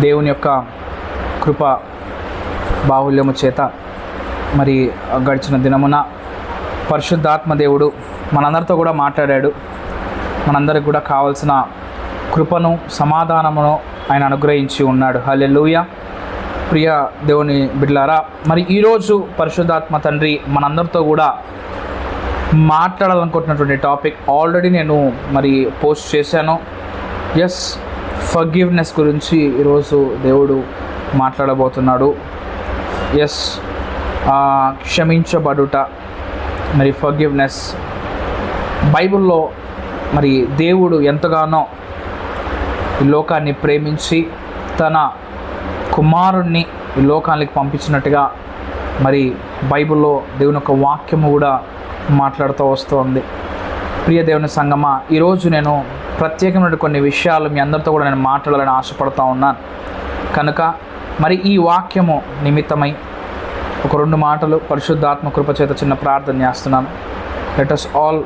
దేవుని యొక్క కృప బాహుల్యము చేత మరి గడిచిన దినమున పరిశుద్ధాత్మ దేవుడు మనందరితో కూడా మాట్లాడాడు. మనందరికి కూడా కావాల్సిన కృపను సమాధానమును ఆయన అనుగ్రహించి ఉన్నాడు. హల్లెలూయా. ప్రియ దేవుని బిడ్డలారా, మరి ఈరోజు పరిశుద్ధాత్మ తండ్రి మనందరితో కూడా మాట్లాడాలనుకుంటున్నటువంటి టాపిక్ ఆల్రెడీ నేను మరి పోస్ట్ చేశాను. ఎస్, ఫర్గివ్నెస్ గురించి ఈరోజు దేవుడు మాట్లాడబోతున్నాడు. ఎస్, క్షమించబడుట, మరి ఫర్గివ్నెస్. బైబిల్లో మరి దేవుడు ఎంతగానో ఈ లోకాన్ని ప్రేమించి తన కుమారుణ్ణి ఈ లోకానికి పంపించినట్టుగా మరి బైబిల్లో దేవుని యొక్క వాక్యము కూడా మాట్లాడుతూ వస్తుంది. ప్రియ దేవుని సంగమా, ఈరోజు నేను ప్రత్యేకమైన కొన్ని విషయాలు మీ అందరితో కూడా నేను మాట్లాడాలని ఆశపడుతూ ఉన్నాను. కనుక మరి ఈ వాక్యము నిమిత్తమై ఒక 2 మాటలు పరిశుద్ధాత్మ కృపచేత చిన్న ప్రార్థన చేస్తున్నాను. Let us all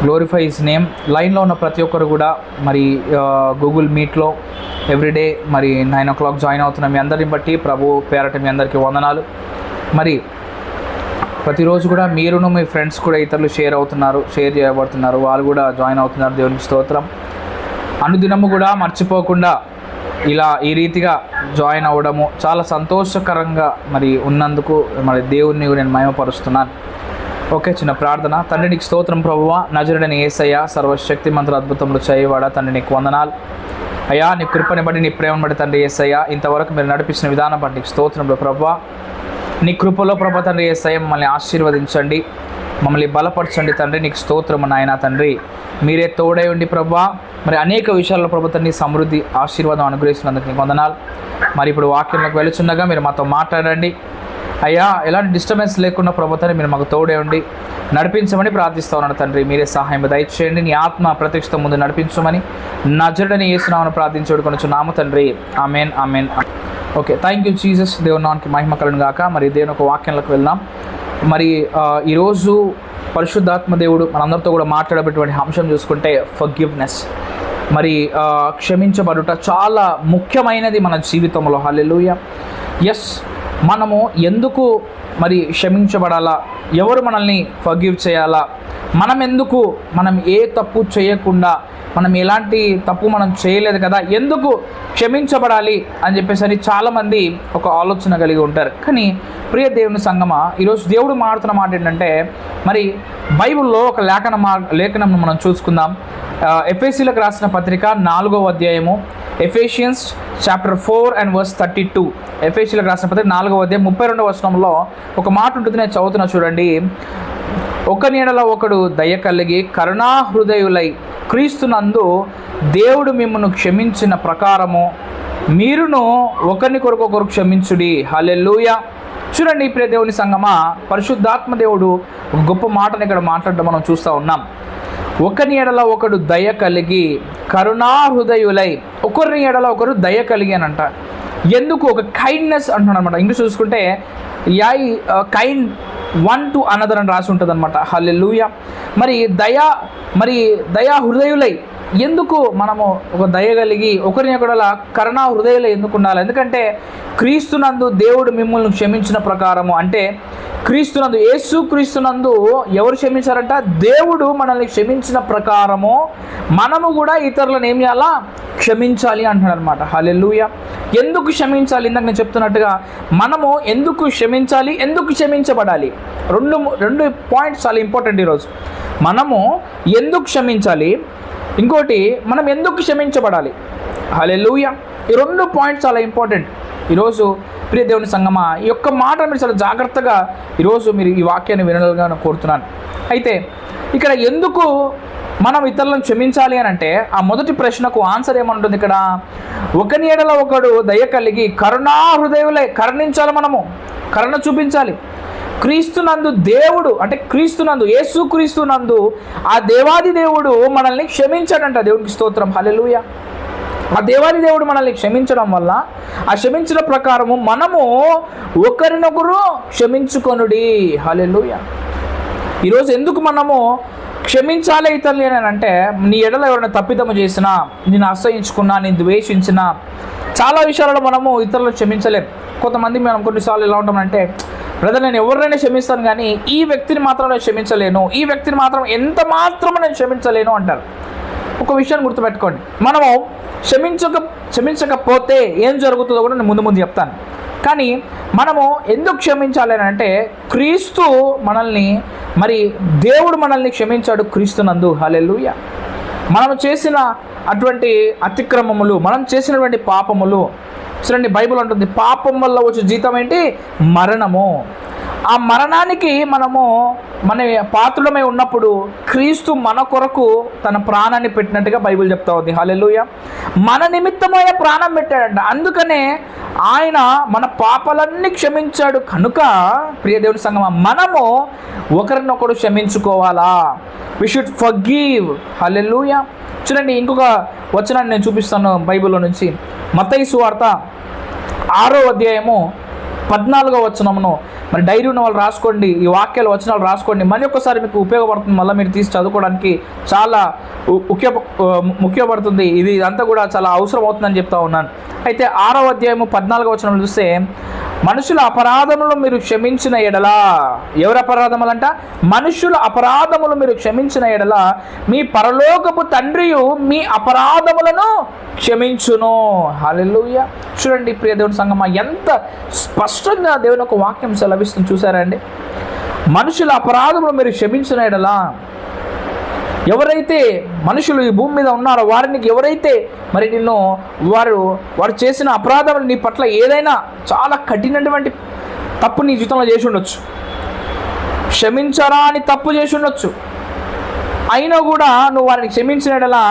glorify his name. లైన్లో ఉన్న ప్రతి ఒక్కరు కూడా మరి గూగుల్ మీట్లో ఎవ్రీడే మరి 9 o'clock జాయిన్ అవుతున్న మీ అందరిని బట్టి ప్రభు పేరట మీ అందరికీ వందనాలు. మరి ప్రతిరోజు కూడా మీరును మీ ఫ్రెండ్స్ కూడా ఇతరులు షేర్ చేయబడుతున్నారు, వాళ్ళు కూడా జాయిన్ అవుతున్నారు. దేవునికి స్తోత్రం. అనుదినము కూడా మర్చిపోకుండా ఇలా ఈ రీతిగా జాయిన్ అవ్వడము చాలా సంతోషకరంగా మరి ఉన్నందుకు మరి దేవుణ్ణి నేను మహిమపరుస్తున్నాను. ఓకే, చిన్న ప్రార్థన. తండ్రి నీకు స్తోత్రం ప్రభువా, నజరుడైన యేసయ్య, సర్వశక్తి మంత్ర అద్భుతములు చేయవాడా తండ్రి నీకు వందనాలు అయ్యా. నీ కృపని బట్టి నీ ప్రేమను బట్టి తండ్రి యేసయ్య, ఇంతవరకు మీరు నడిపించిన విధానం బట్టి నీకు స్తోత్రంలో ప్రభువా. నీ కృపలో ప్రభా తండ్రి యేసయ్య మమ్మల్ని ఆశీర్వదించండి, మమ్మల్ని బలపరచండి తండ్రి. నీకు స్తోత్రము నాయన తండ్రి. మీరే తోడై ఉండి ప్రభా మరి అనేక విషయాల్లో ప్రభా తండ్రి సమృద్ధి ఆశీర్వాదం అనుగ్రహిస్తున్నందుకు నీకు వందనాలు. మరి ఇప్పుడు వాక్యంలోకి వెళుచుండగా మీరు మాతో మాట్లాడండి అయ్యా. ఎలాంటి డిస్టర్బెన్స్ లేకుండా ప్రభా తండ్రి మీరు మాకు తోడే ఉండి నడిపించమని ప్రార్థిస్తూ ఉన్నాను తండ్రి. మీరే సహాయం దయచేయండి. నీ ఆత్మ ప్రత్యక్షత ముందు నడిపించమని నజరుడైన యేసునామమున ప్రార్థించుకొనుచున్నాము తండ్రి. ఆమేన్, ఆమేన్. Okay, thank you Jesus. దేవుని నామమునకి మహిమ కలుగును గాక. మరి దేవుని ఒక వాక్యంలోకి వెళ్దాం. మరి ఈరోజు పరిశుద్ధాత్మ దేవుడు మనందరితో కూడా మాట్లాడేటువంటి అంశం చూసుకుంటే ఫర్గివ్నెస్. మరి క్షమించబడుట చాలా ముఖ్యమైనది మన జీవితంలో. హల్లెలూయా. ఎస్, మనము ఎందుకు మరి క్షమించబడాలా? ఎవరు మనల్ని ఫర్గివ్ చేయాలా? మనం ఏ తప్పు చేయకుండా, మనం ఎలాంటి తప్పు మనం చేయలేదు కదా, ఎందుకు క్షమించబడాలి అని చెప్పేసి చాలామంది ఒక ఆలోచన కలిగి ఉంటారు. కానీ ప్రియ దేవుని సంగమా, ఈరోజు దేవుడు మాట్లాడుతున్న మాట ఏంటంటే, మరి బైబిల్లో ఒక లేఖనం మనం చూసుకుందాం. ఎఫెసీలకు రాసిన పత్రిక 4వ అధ్యాయము, ఎఫెషియన్స్ చాప్టర్ 4:32. ఎఫెసీలకు రాసిన పత్రిక 4వ అధ్యాయం 32వ వచనంలో ఒక మాట ఉంటుంది, నేను చదువుతున్నా చూడండి. ఒకని యెడల ఒకడు దయ కలిగి కరుణా హృదయులై క్రీస్తునందు దేవుడు మిమ్మల్ని క్షమించిన ప్రకారము మీరును ఒకరిని కొరకు క్షమించుడి. హల్లెలూయా. చూడండి ప్రియ దేవుని సంగమా, పరిశుద్ధాత్మ దేవుడు ఒక గొప్ప మాటను ఇక్కడ మాట్లాడడం మనం చూస్తూ ఉన్నాం. ఒకని ఎడల ఒకడు దయ కలిగి కరుణా హృదయులై, ఒకరిని ఎడల ఒకరు దయ కలిగి అని అంట. ఎందుకు? ఒక కైండ్నెస్ అంటున్నాడు అనమాట. ఇంగ్లీష్ చూసుకుంటే కైండ్ వన్ టు అనదర్ అని రాసి ఉంటుంది అనమాట. హల్లెలూయా. మరి దయా హృదయులై, ఎందుకు మనము ఒక దయ కలిగి ఒకరిని ఒకడలా కరుణా హృదయులై ఎందుకు ఉండాలి? ఎందుకంటే క్రీస్తునందు దేవుడు మిమ్మల్ని క్షమించిన ప్రకారము, అంటే క్రీస్తునందు, యేసు క్రీస్తునందు ఎవరు క్షమించారంట? దేవుడు మనల్ని క్షమించిన ప్రకారము మనము కూడా ఇతరులను ఏం చేయాలా? క్షమించాలి అంటున్నాడు అనమాట. హల్లెలూయా. ఎందుకు క్షమించాలి? ఇందాక నేను చెప్తున్నట్టుగా మనము ఎందుకు క్షమించాలి, ఎందుకు క్షమించబడాలి? రెండు పాయింట్స్ చాలా ఇంపార్టెంట్ ఈరోజు. మనము ఎందుకు క్షమించాలి, ఇంకోటి మనం ఎందుకు క్షమించబడాలి. హల్లెలూయా. ఈ 2 పాయింట్స్ చాలా ఇంపార్టెంట్. ఈరోజు ప్రియ దేవుని సంగమా, ఈ యొక్క మాట మీరు చాలా జాగ్రత్తగా ఈరోజు మీరు ఈ వాక్యాన్ని వినాలని కోరుతున్నాను. అయితే ఇక్కడ ఎందుకు మనం ఇతరులను క్షమించాలి అని అంటే, ఆ మొదటి ప్రశ్నకు ఆన్సర్ ఏమంటుంది ఇక్కడ? ఒకని యెడల ఒకడు దయ కలిగి కరుణా హృదయులై, కరుణించాలి, మనము కరుణ చూపించాలి. క్రీస్తునందు దేవుడు, అంటే క్రీస్తునందు, యేసు క్రీస్తునందు ఆ దేవాది దేవుడు మనల్ని క్షమించాడంట. దేవునికి స్తోత్రం. హల్లెలూయా. ఆ దేవాది దేవుడు మనల్ని క్షమించడం వల్ల, ఆ క్షమించిన ప్రకారము మనము ఒకరినొకరు క్షమించుకొనుడి. హల్లెలూయా. ఈరోజు ఎందుకు మనము క్షమించాలి ఇతరులు అని అంటే, నీ ఎడల ఎవరైనా తప్పిదము చేసినా, నేను అసహించుకున్నా, నేను ద్వేషించినా, చాలా విషయాలలో మనము ఇతరులను క్షమించలేం. కొంతమంది మనం కొన్నిసార్లు ఎలా ఉంటామంటే, బ్రదర్ నేను ఎవరినైనా క్షమిస్తాను కానీ ఈ వ్యక్తిని మాత్రం నేను క్షమించలేను, ఈ వ్యక్తిని మాత్రం ఎంత మాత్రం నేను క్షమించలేను అంటారు. ఒక విషయాన్ని గుర్తుపెట్టుకోండి, మనము క్షమించకపోతే ఏం జరుగుతుందో కూడా నేను ముందు చెప్తాను. కానీ మనము ఎందుకు క్షమించాలి అని అంటే, క్రీస్తు మనల్ని దేవుడు మనల్ని క్షమించాడు క్రీస్తునందు. హల్లెలూయా. మనము చేసిన అటువంటి అతిక్రమములు, మనం చేసినటువంటి పాపములు, చూడండి బైబిల్ అంటుంది పాపం వల్ల వచ్చే జీతం ఏంటి? మరణము. ఆ మరణానికి మన పాత్రులమై ఉన్నప్పుడు క్రీస్తు మన కొరకు తన ప్రాణాన్ని పెట్టినట్టుగా బైబిల్ చెప్తా ఉంది. హల్లెలూయా. మన నిమిత్తమైన ప్రాణం పెట్టాడంట. అందుకనే ఆయన మన పాపాలన్నీ క్షమించాడు కనుక ప్రియ దేవుని సంగమా, మనము ఒకరినొకరు క్షమించుకోవాలా. We should forgive. హల్లెలూయా. చూడండి ఇంకొక వచనాన్ని నేను చూపిస్తాను బైబిల్లో నుంచి. మత్తయి సువార్త 6వ అధ్యాయము 14వ వచనమును, డైరీ ఉన్న వాళ్ళు రాసుకోండి, ఈ వాక్యాలు వచనాలు రాసుకోండి, మళ్ళీ ఒక్కసారి మీకు ఉపయోగపడుతుంది, మళ్ళీ మీరు తీసి చదువుకోవడానికి చాలా ముఖ్యపడుతుంది. ఇదంతా కూడా చాలా అవసరం అవుతుందని చెప్తా ఉన్నాను. అయితే 6వ అధ్యాయము 14వ వచనం చూస్తే, మనుషుల అపరాధములు మీరు క్షమించిన ఎడలా, ఎవరి అపరాధములంట? మనుషుల అపరాధములు మీరు క్షమించిన ఎడలా మీ పరలోకపు తండ్రియు మీ అపరాధములను క్షమించును. హల్లెలూయా. చూడండి ప్రియ దేవుని సంగమా, ఎంత స్పష్టంగా దేవుని ఒక వాక్యం సెలవిస్తుంది చూసారా అండి. మనుషుల అపరాధములు మీరు క్షమించిన ఎడలా, ఎవరైతే మనుషులు ఈ భూమి మీద ఉన్నారో వారిని ఎవరైతే నిన్ను వారు చేసిన అపరాధములు నీ పట్ల ఏదైనా చాలా కఠినటువంటి తప్పు నీ జీవితంలో చేసి ఉండొచ్చు, క్షమించరా అని తప్పు చేసి ఉండొచ్చు, అయినా కూడా నువ్వు వారిని క్షమించినట్లా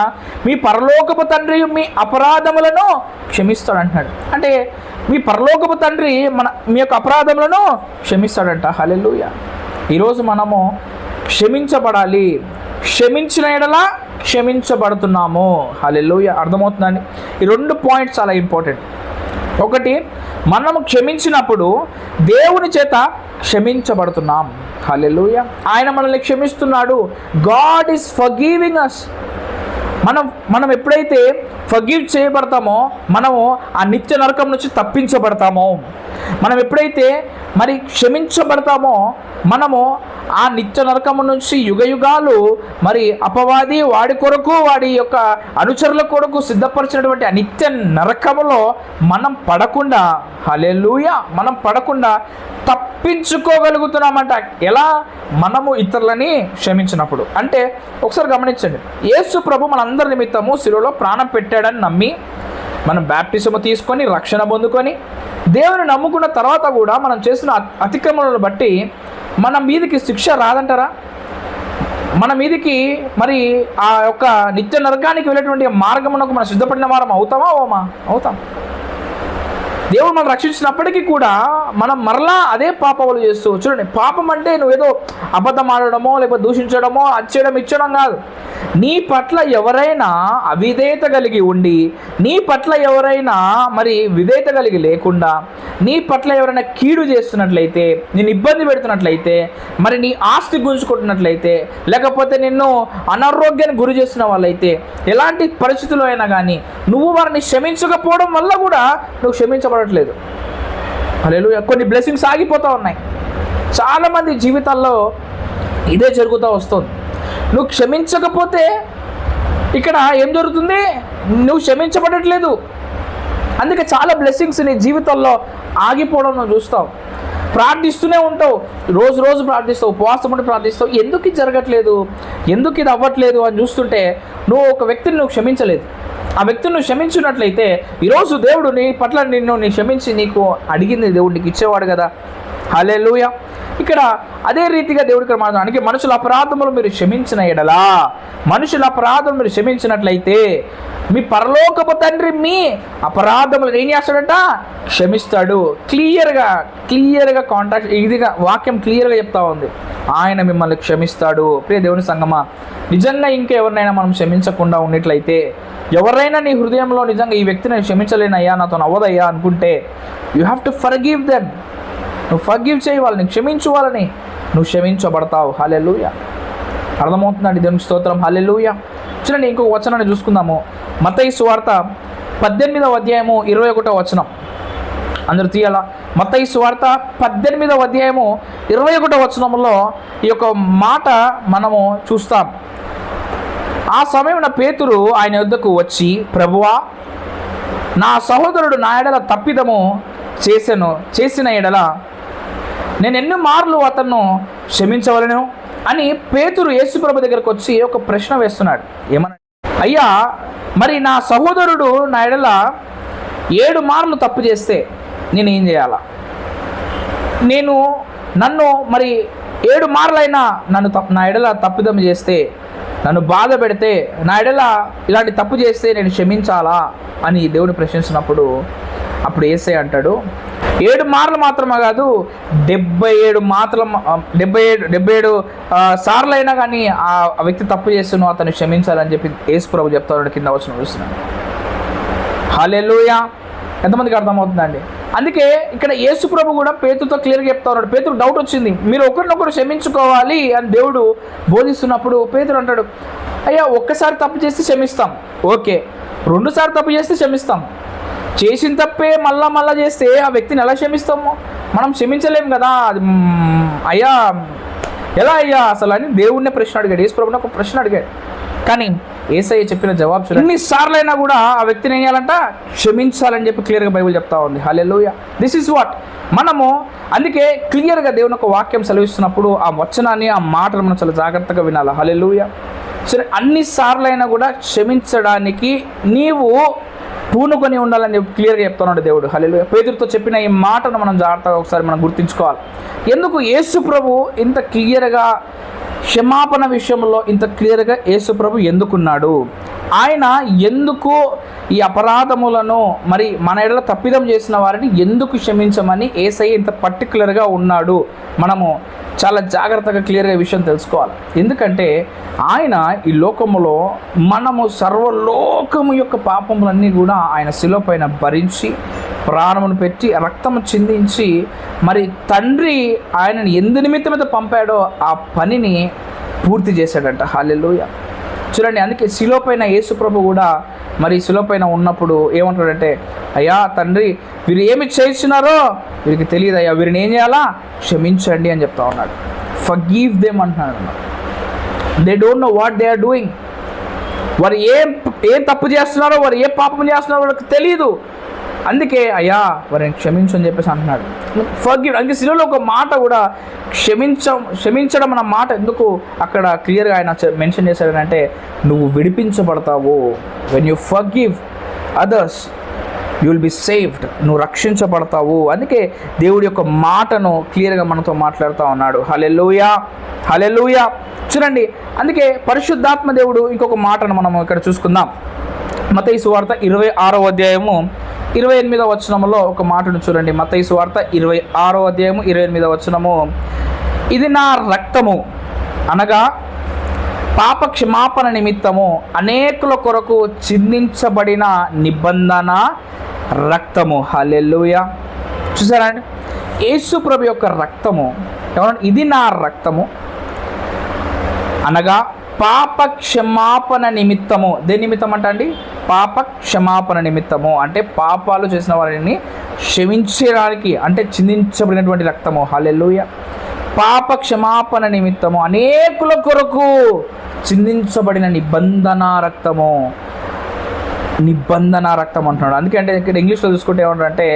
మీ పరలోకపు తండ్రి మీ అపరాధములను క్షమిస్తాడు అంటున్నాడు. అంటే మీ పరలోకపు తండ్రి మీ యొక్క అపరాధములను క్షమిస్తాడంట. హల్లెలూయా. ఈరోజు మనము క్షమించబడాలి, క్షమించిన ఎడలా క్షమించబడుతున్నాము. హల్లెలూయా. అర్థమవుతుందండి. ఈ 2 పాయింట్స్ చాలా ఇంపార్టెంట్. ఒకటి, మనము క్షమించినప్పుడు దేవుని చేత క్షమించబడుతున్నాం. హల్లెలూయా. ఆయన మనల్ని క్షమిస్తున్నాడు. God is forgiving us. మనం ఎప్పుడైతే ఫర్గివ్ చేయబడతామో మనము ఆ నిత్య నరకం నుంచి తప్పించబడతామో, మనం ఎప్పుడైతే క్షమించబడతామో మనము ఆ నిత్య నరకము నుంచి యుగయుగాలు అపవాది వాడి కొరకు వాడి యొక్క అనుచరుల కొరకు సిద్ధపరిచినటువంటి ఆ నిత్య నరకములో మనం పడకుండా, హల్లెలూయా, మనం పడకుండా తప్పించుకోగలుగుతున్నామంట. ఎలా? మనము ఇతరులని క్షమించినప్పుడు. అంటే ఒకసారి గమనించండి, యేసు ప్రభు మనందరి నిమిత్తము శిలువలో ప్రాణం పెట్టాడని నమ్మి మనం బ్యాప్టిజము తీసుకొని రక్షణ పొందుకొని దేవుని నమ్ముకున్న తర్వాత కూడా మనం చేసిన అతిక్రమణలను బట్టి మన మీదకి శిక్ష రాదంటారా? మన మీదకి ఆ యొక్క నిత్య నరకానికి వెళ్ళేటువంటి మార్గమునకు మనం సిద్ధపడిన వారం అవుతామా? అవుతాం. దేవుడు మనం రక్షించినప్పటికీ కూడా మనం మరలా అదే పాపములు చేస్తూ, చూడండి, పాపం అంటే నువ్వేదో అబద్ధం ఆడడమో లేకపోతే దూషించడమో అచ్చేయడం ఇచ్చడం కాదు. నీ పట్ల ఎవరైనా అవిధేయత కలిగి ఉండి, నీ పట్ల ఎవరైనా విధేయత కలిగి లేకుండా, నీ పట్ల ఎవరైనా కీడు చేస్తున్నట్లయితే, నేను ఇబ్బంది పెడుతున్నట్లయితే, నీ ఆస్తి గుంజుకుంటున్నట్లయితే, లేకపోతే నిన్ను అనారోగ్యానికి గురి చేస్తున్న వాళ్ళైతే, ఎలాంటి పరిస్థితుల్లో అయినా కానీ నువ్వు వారిని క్షమించకపోవడం వల్ల కూడా నువ్వు క్షమించబడట్లేదు. హల్లెలూయా. కొన్ని బ్లెస్సింగ్స్ ఆగిపోతూ ఉన్నాయి. చాలామంది జీవితాల్లో ఇదే జరుగుతూ వస్తుంది. నువ్వు క్షమించకపోతే ఇక్కడ ఏం జరుగుతుంది? నువ్వు క్షమించబడట్లేదు. అందుకే చాలా బ్లెస్సింగ్స్ నీ జీవితంలో ఆగిపోవడం నువ్వు చూస్తావు. ప్రార్థిస్తూనే ఉంటావు, రోజు ప్రార్థిస్తావు, ఉపవాసం ఉండి ప్రార్థిస్తావు, ఎందుకు ఇది జరగట్లేదు, ఎందుకు ఇది అవ్వట్లేదు అని చూస్తుంటే నువ్వు ఒక వ్యక్తిని నువ్వు క్షమించలేదు. ఆ వ్యక్తిని నువ్వు క్షమించినట్లయితే ఈరోజు దేవుడు నీ పట్ల నీ క్షమించి నీకు అడిగింది దేవుడు నీకు ఇచ్చేవాడు కదా. హల్లెలూయా. ఇక్కడ అదే రీతిగా దేవుడి ఇక్కడ మాట్లాడడానికి, మనుషుల అపరాధములు మీరు క్షమించిన ఎడలా, మనుషుల అపరాధములు మీరు క్షమించినట్లయితే మీ పరలోకపు తండ్రి మీ అపరాధములు ఏం చేస్తాడంట? క్షమిస్తాడు. క్లియర్గా కాంటాక్ట్, ఇదిగా వాక్యం క్లియర్గా చెప్తా ఉంది, ఆయన మిమ్మల్ని క్షమిస్తాడు. ప్రియ దేవుని సంగమా, నిజంగా ఇంకా ఎవరినైనా మనం క్షమించకుండా ఉన్నట్లయితే, ఎవరైనా నీ హృదయంలో నిజంగా ఈ వ్యక్తిని క్షమించలేనయ్యా, నాతో అవ్వదయ్యా అనుకుంటే, you have to forgive them. నువ్వు ఫర్గివ్ చేయి వాళ్ళని, క్షమించు వాళ్ళని, నువ్వు క్షమించబడతావు. హల్లెలూయా. అర్థమవుతుందండి దేవునికి స్తోత్రం. హల్లెలూయా. చూడండి ఇంకొక వచనాన్ని చూసుకుందాము. మత్తయి సువార్త 18వ అధ్యాయము 21వ వచనం అందరూ తీయాల. మత్తయి సువార్త 18వ అధ్యాయము 21వ వచనంలో ఈ యొక్క మాట మనము చూస్తాం. ఆ సమయమున పేతురు ఆయన యొద్దకు వచ్చి, ప్రభువా, నా సహోదరుడు నా ఎడల తప్పిదము చేసిన ఎడల నేను ఎన్ని మార్లు అతన్ని క్షమించవలను అని పేతురు యేసుప్రభు దగ్గరకు వచ్చి ఒక ప్రశ్న వేస్తున్నాడు. ఏమన్నా, అయ్యా, మరి నా సహోదరుడు నా ఎడల 7 మార్లు తప్పు చేస్తే నేనేం చేయాలా? నన్ను మరి 7 మార్లైనా నా ఎడల తప్పిదం చేస్తే, నన్ను బాధ పెడితే, నా ఎడల ఇలాంటి తప్పు చేస్తే నేను క్షమించాలా అని దేవుని ప్రశ్నించినప్పుడు అప్పుడు యేసయ్య అంటాడు, 7 మార్లు మాత్రమే కాదు, 77 సార్లు అయినా కానీ ఆ వ్యక్తి తప్పు చేస్తున్నా అతను క్షమించాలని చెప్పి యేసు ప్రభు చెప్తా ఉన్నాడు. కింద వచనం చూస్తున్నాను. హల్లెలూయా. ఎంతమందికి అర్థమవుతుందండి? అందుకే ఇక్కడ యేసు ప్రభు కూడా పేతురుతో క్లియర్గా చెప్తా ఉన్నాడు. పేతురు డౌట్ వచ్చింది, మీరు ఒకరినొకరు క్షమించుకోవాలి అని దేవుడు బోధిస్తున్నప్పుడు పేతురు అంటాడు, అయ్యా, ఒక్కసారి తప్పు చేస్తే క్షమిస్తాం, ఓకే, 2 సార్లు తప్పు చేస్తే క్షమిస్తాం, చేసిన తప్పే మళ్ళా చేస్తే ఆ వ్యక్తిని ఎలా క్షమిస్తాము? మనం క్షమించలేము కదా. అది అయ్యా ఎలా అయ్యా అసలు అని దేవుడినే ప్రశ్న అడిగాడు. యేసు ప్రభుని ఒక ప్రశ్న అడిగాడు. కానీ యేసయ్య చెప్పిన జవాబు చూడండి, ఎన్నిసార్లు అయినా కూడా ఆ వ్యక్తిని ఏం చేయాలంట? క్షమించాలని చెప్పి క్లియర్గా బైబిల్ చెప్తా ఉంది. హల్లెలూయా. దిస్ ఈజ్ వాట్ మనము అందుకే క్లియర్గా దేవుని ఒక వాక్యం సెలవిస్తున్నప్పుడు ఆ వచనాన్ని, ఆ మాటలు మనం చాలా జాగ్రత్తగా వినాలి. హల్లెలూయా. సరే, అన్నిసార్లు అయినా కూడా క్షమించడానికి నీవు పూనుకొని ఉండాలని చెప్పి క్లియర్గా చెప్తున్నాడు దేవుడు. హల్లెలూయా. పేతురుతో చెప్పిన ఈ మాటను మనం జాగ్రత్తగా ఒకసారి మనం గుర్తుంచుకోవాలి. ఎందుకు యేసు ప్రభు ఇంత క్లియర్గా క్షమాపణ విషయంలో ఇంత క్లియర్గా యేసు ప్రభు ఎందుకున్నాడు? ఆయన ఎందుకు ఈ అపరాధములను మరి మన ఎడల తప్పిదం చేసిన వారిని ఎందుకు క్షమించమని యేసయ్య ఇంత పర్టికులర్గా ఉన్నాడు? మనము చాలా జాగ్రత్తగా క్లియర్గా విషయం తెలుసుకోవాలి. ఎందుకంటే ఆయన ఈ లోకములో మనము సర్వలోకము యొక్క పాపములన్నీ కూడా ఆయన శిలువ పైన భరించి ప్రాణమును పెట్టి రక్తము చిందించి మరి తండ్రి ఆయనని ఎందు నిమిత్తమైతే పంపాడో ఆ పనిని పూర్తి చేశాడంట. హల్లెలూయా. చూడండి, అందుకే శిలువ పైన యేసు ప్రభు కూడా మరి శిలువ పైన ఉన్నప్పుడు ఏమంటాడంటే, అయ్యా తండ్రి, వీరు ఏమి చేస్తున్నారో వీరికి తెలియదు అయ్యా, వీరిని ఏం చేయాలా? క్షమించండి అని చెప్తా ఉన్నాడు. ఫర్గివ్ దెమ్ అంటున్నాడు అన్నమాట. They don't know what they are doing. వారు ఏం తప్పు చేస్తున్నారో, వారు ఏ పాపం చేస్తున్నారో వాళ్ళకి తెలియదు. అందుకే అయ్యా వారిని క్షమించు అని చెప్పేసి అంటున్నాడు. ఫర్గివ్. అందుకే శిలువలో ఒక మాట కూడా క్షమించడం అన్న మాట ఎందుకు అక్కడ క్లియర్గా ఆయన మెన్షన్ చేశాడనంటే, నువ్వు విడిపించబడతావు. When you forgive others you will be saved. నువ్వు రక్షించబడతావు. అందుకే దేవుడి యొక్క మాటను క్లియర్గా మనతో మాట్లాడుతూ ఉన్నాడు. హల్లెలూయా, హల్లెలూయా. చూడండి, అందుకే పరిశుద్ధాత్మ దేవుడు ఇంకొక మాటను మనం ఇక్కడ చూసుకుందాం. మత్తయి సువార్త 26వ అధ్యాయము 28వ వచనములో ఒక మాటను చూడండి. మత్తయి సువార్త 26వ అధ్యాయము 28వ వచనము, ఇది నా రక్తము అనగా పాప క్షమాపణ నిమిత్తము అనేకుల కొరకు చిందించబడిన నిబంధన రక్తము. హల్లెలూయా. చూసారా అండి, యేసు ప్రభు యొక్క రక్తము ఏమన్నా, ఇది నా రక్తము అనగా పాప క్షమాపణ నిమిత్తము. దేని నిమిత్తం అంట అండి? పాప క్షమాపణ నిమిత్తము. అంటే పాపాలు చేసిన వారిని క్షమించడానికి అంటే చిందించబడినటువంటి రక్తము. హల్లెలూయా. పాప క్షమాపణ నిమిత్తము అనేకుల కొరకు చిందించబడిన నిబంధన రక్తము. నిబంధన రక్తం అంటున్నాడు. అందుకే అంటే ఇక్కడ ఇంగ్లీష్లో చూసుకుంటే ఏమంటారంటే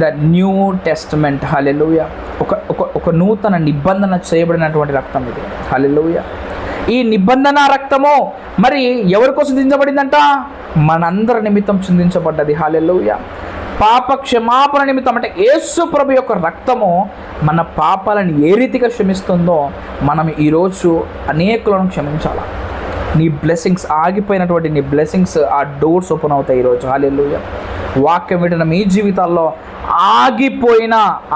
ద న్యూ టెస్టమెంట్. హల్లెలూయా. ఒక నూతన నిబంధన చేయబడినటువంటి రక్తం ఇది. హల్లెలూయా. ఈ నిబంధన రక్తము మరి ఎవరి కోసం చిందించబడిందంట? మనందరి నిమిత్తం చిందించబడ్డది. హల్లెలూయా. పాప క్షమాపణ నిమిత్తం అంటే యేసు ప్రభు యొక్క రక్తము మన పాపాలను ఏ రీతిగా క్షమిస్తుందో మనం ఈరోజు అనేకులను క్షమించాలి. నీ బ్లెస్సింగ్స్ ఆగిపోయినటువంటి నీ బ్లెస్సింగ్స్ ఆ డోర్స్ ఓపెన్ అవుతాయి ఈరోజు. హల్లెలూయా. వాక్యం వింటున్న మీ జీవితాల్లో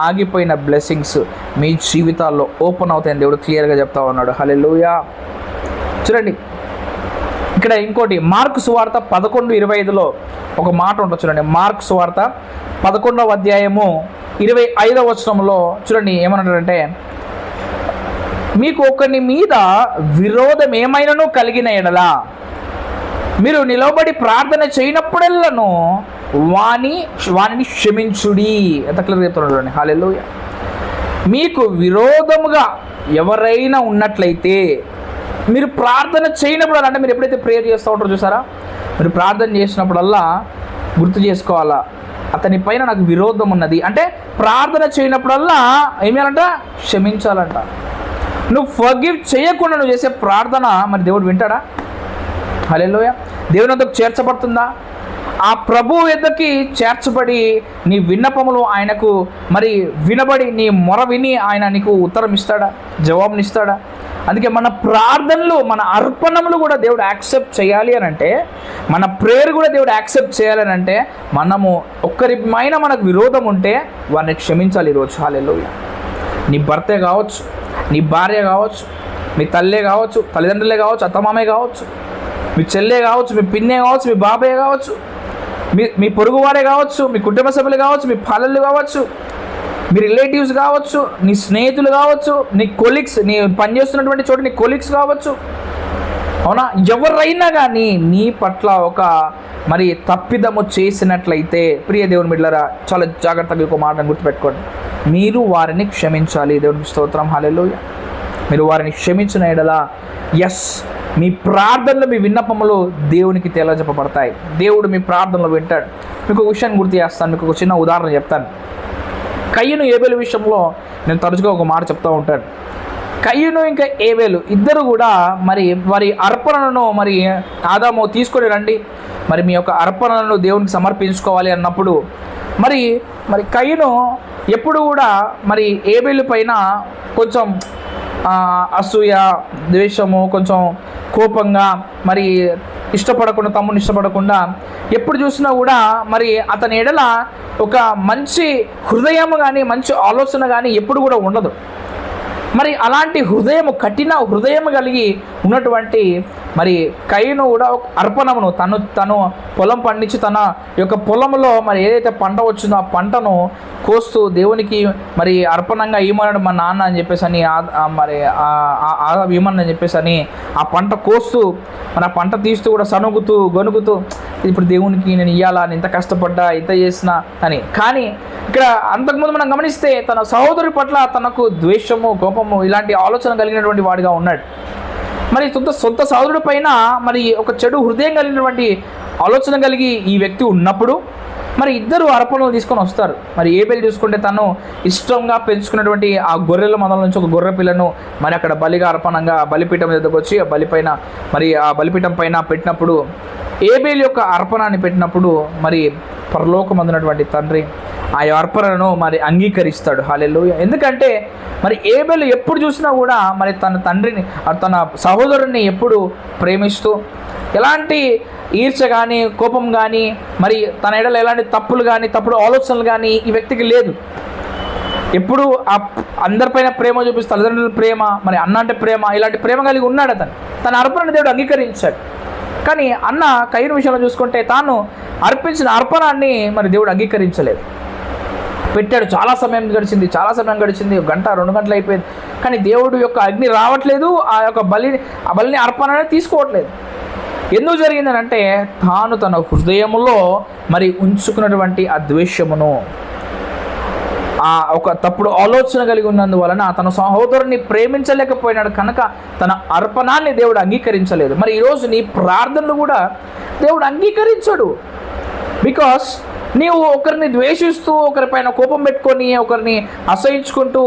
ఆగిపోయిన బ్లెస్సింగ్స్ మీ జీవితాల్లో ఓపెన్ అవుతాయని దేవుడు క్లియర్గా చెప్తా ఉన్నాడు. హల్లెలూయా. చూడండి, ఇక్కడ ఇంకోటి మార్కు సువార్త 11:25లో ఒక మాట ఉంటుంది చూడండి. మార్కు సువార్త 11వ అధ్యాయము 25వ వచనంలో చూడండి ఏమన్నాడంటే, మీకు ఒకని మీద విరోధం ఏమైనాను కలిగిన ఎడలా మీరు నిలబడి ప్రార్థన చేయనప్పుడెల్లను వానిని క్షమించుడి. ఎంత క్లియర్గా చెప్తున్నాడు చూడండి. హల్లెలూయా. మీకు విరోధముగా ఎవరైనా ఉన్నట్లయితే మీరు ప్రార్థన చేయనప్పుడు, అంటే మీరు ఎప్పుడైతే ప్రేయర్ చేస్తూ ఉంటారో చూసారా, మీరు ప్రార్థన చేసినప్పుడల్లా గుర్తు చేసుకోవాలా, అతని పైన నాకు విరోధం ఉన్నది. అంటే ప్రార్థన చేయనప్పుడల్లా ఏం చేయాలంట? క్షమించాలంట. నువ్వు ఫర్గివ్ చేయకుండా నువ్వు చేసే ప్రార్థన మరి దేవుడు వింటాడా? హల్లెలూయా. దేవుని వద్దకు చేర్చబడుతుందా? ఆ ప్రభు ఎద్దకి చేర్చబడి నీ విన్నపములు ఆయనకు మరి వినబడి నీ మొర విని ఆయన నీకు ఉత్తరం ఇస్తాడా, జవాబునిస్తాడా? అందుకే మన ప్రార్థనలు, మన అర్పణములు కూడా దేవుడు యాక్సెప్ట్ చేయాలి అని అంటే, మన ప్రేయర్ కూడా దేవుడు యాక్సెప్ట్ చేయాలి అని అంటే, మనము ఒక్కరిపైన మనకు విరోధం ఉంటే వారిని క్షమించాలి ఈరోజు. హల్లెలూయా. నీ భర్తే కావచ్చు, నీ భార్య కావచ్చు, మీ తల్లే కావచ్చు, తల్లిదండ్రులే కావచ్చు, అత్తమామే కావచ్చు, మీ చెల్లె కావచ్చు, మీ పిన్నే కావచ్చు, మీ బాబాయ్ కావచ్చు, మీ పొరుగువారే కావచ్చు, మీ కుటుంబ సభ్యులు కావచ్చు, మీ పాలలు కావచ్చు, మీ రిలేటివ్స్ కావచ్చు, నీ స్నేహితులు కావచ్చు, నీ కొలీగ్స్, నీ పనిచేస్తున్నటువంటి చోట నీ కొలీగ్స్ కావచ్చు, అవునా, ఎవరైనా కానీ నీ పట్ల ఒక మరి తప్పిదము చేసినట్లయితే, ప్రియ దేవుని బిడ్డలారా, చాలా జాగ్రత్తగా ఒక మాటను గుర్తుపెట్టుకోండి. మీరు వారిని క్షమించాలి. దేవునికి స్తోత్రం. హల్లెలూయా. మీరు వారిని క్షమించిన ఎడల మీ ప్రార్థనలు, మీ విన్నపములు దేవునికి తెలియజెప్పబడతాయి. దేవుడు మీ ప్రార్థనలు వింటాడు. మీకు ఒక విషయాన్ని గుర్తు చేస్తాను, మీకు ఒక చిన్న ఉదాహరణ చెప్తాను. కయ్యను ఏబేలు విషయంలో నేను తరచుగా ఒక మాట చెప్తూ ఉంటాను. కయ్యను ఇంకా ఏబేలు ఇద్దరు కూడా మరి వారి అర్పణలను మరి ఆదాము తీసుకొని రండి, మరి మీ యొక్క అర్పణలను దేవునికి సమర్పించుకోవాలి అన్నప్పుడు మరి కయ్యను ఎప్పుడు కూడా మరి ఏబేలు పైన కొంచెం అసూయ, ద్వేషము, కొంచెం కోపంగా, మరి తమ్ముని ఇష్టపడకుండా ఎప్పుడు చూసినా కూడా మరి అతని ఎడల ఒక మంచి హృదయం కానీ, మంచి ఆలోచన కానీ ఎప్పుడు కూడా ఉండదు. మరి అలాంటి కఠిన హృదయం కలిగి ఉన్నటువంటి మరి కయ్యను కూడా అర్పణమును తను పొలం పండించి తన యొక్క పొలంలో మరి ఏదైతే పంట వచ్చిందో ఆ పంటను కోస్తూ దేవునికి మరి అర్పణంగా ఇవ్వమన్నాడు మా నాన్న అని చెప్పేసి అని, మరి ఇవ్వమని చెప్పేసి అని ఆ పంట కోస్తూ మన పంట తీస్తూ కూడా సనుగుతూ గొనుగుతూ, ఇప్పుడు దేవునికి నేను ఇవ్వాలా, నేను ఇంత కష్టపడ్డా, ఇంత చేసినా అని. కానీ ఇక్కడ అంతకుముందు మనం గమనిస్తే తన సహోదరుడి పట్ల తనకు ద్వేషము, కోపము ఇలాంటి ఆలోచన కలిగినటువంటి వాడిగా ఉన్నాడు. మరి సొంత సహోదరుడి పైన మరి ఒక చెడు హృదయం కలిగినటువంటి ఆలోచన కలిగి ఈ వ్యక్తి ఉన్నప్పుడు మరి ఇద్దరు అర్పణలు తీసుకొని వస్తారు. మరి ఏబేలు చూసుకుంటే తను ఇష్టంగా పెంచుకున్నటువంటి ఆ గొర్రెల మందల నుంచి ఒక గొర్రె పిల్లను మరి అక్కడ బలిగా అర్పణంగా బలిపీఠం దగ్గరకు వచ్చి ఆ బలిపైన మరి ఆ బలిపీఠం పైన పెట్టినప్పుడు, ఏబేలు యొక్క అర్పణాన్ని పెట్టినప్పుడు మరి పరలోకమందున్నటువంటి తండ్రి ఆ అర్పణను మరి అంగీకరిస్తాడు. హల్లెలూయా. ఎందుకంటే మరి ఏబేలు ఎప్పుడు చూసినా కూడా మరి తన తండ్రిని, తన సహోదరుని ఎప్పుడు ప్రేమిస్తూ, ఎలాంటి ఈర్ష కానీ, కోపం కానీ, మరి తన ఎడల ఎలాంటి తప్పుడు ఆలోచనలు కానీ ఈ వ్యక్తికి లేదు. ఎప్పుడు అందరిపైన ప్రేమ చూపిస్తూ, తల్లిదండ్రుల ప్రేమ, మరి అన్న అంటే ప్రేమ, ఇలాంటి ప్రేమ కలిగి ఉన్నాడు అతను. తన అర్పణను దేవుడు అంగీకరించాడు. కానీ అన్న కయ్యను విషయంలో చూసుకుంటే తాను అర్పించిన అర్పణాన్ని మరి దేవుడు అంగీకరించలేదు. పెట్టాడు, చాలా సమయం గడిచింది, 1 గంట 2 గంటలు అయిపోయింది, కానీ దేవుడు యొక్క అగ్ని రావట్లేదు, ఆ యొక్క బలిని అర్పణనే తీసుకోవట్లేదు. ఎందుకు జరిగిందని అంటే తాను తన హృదయములో మరి ఉంచుకున్నటువంటి ఆ ద్వేషమును, ఆ ఒక తప్పుడు ఆలోచన కలిగి ఉన్నందువలన తన సహోదరుని ప్రేమించలేకపోయినాడు కనుక తన అర్పణాన్ని దేవుడు అంగీకరించలేదు. మరి ఈరోజు నీ ప్రార్థనలు కూడా దేవుడు అంగీకరించడు. బికాస్ నీవు ఒకరిని ద్వేషిస్తూ, ఒకరిపైన కోపం పెట్టుకొని, ఒకరిని అసహించుకుంటూ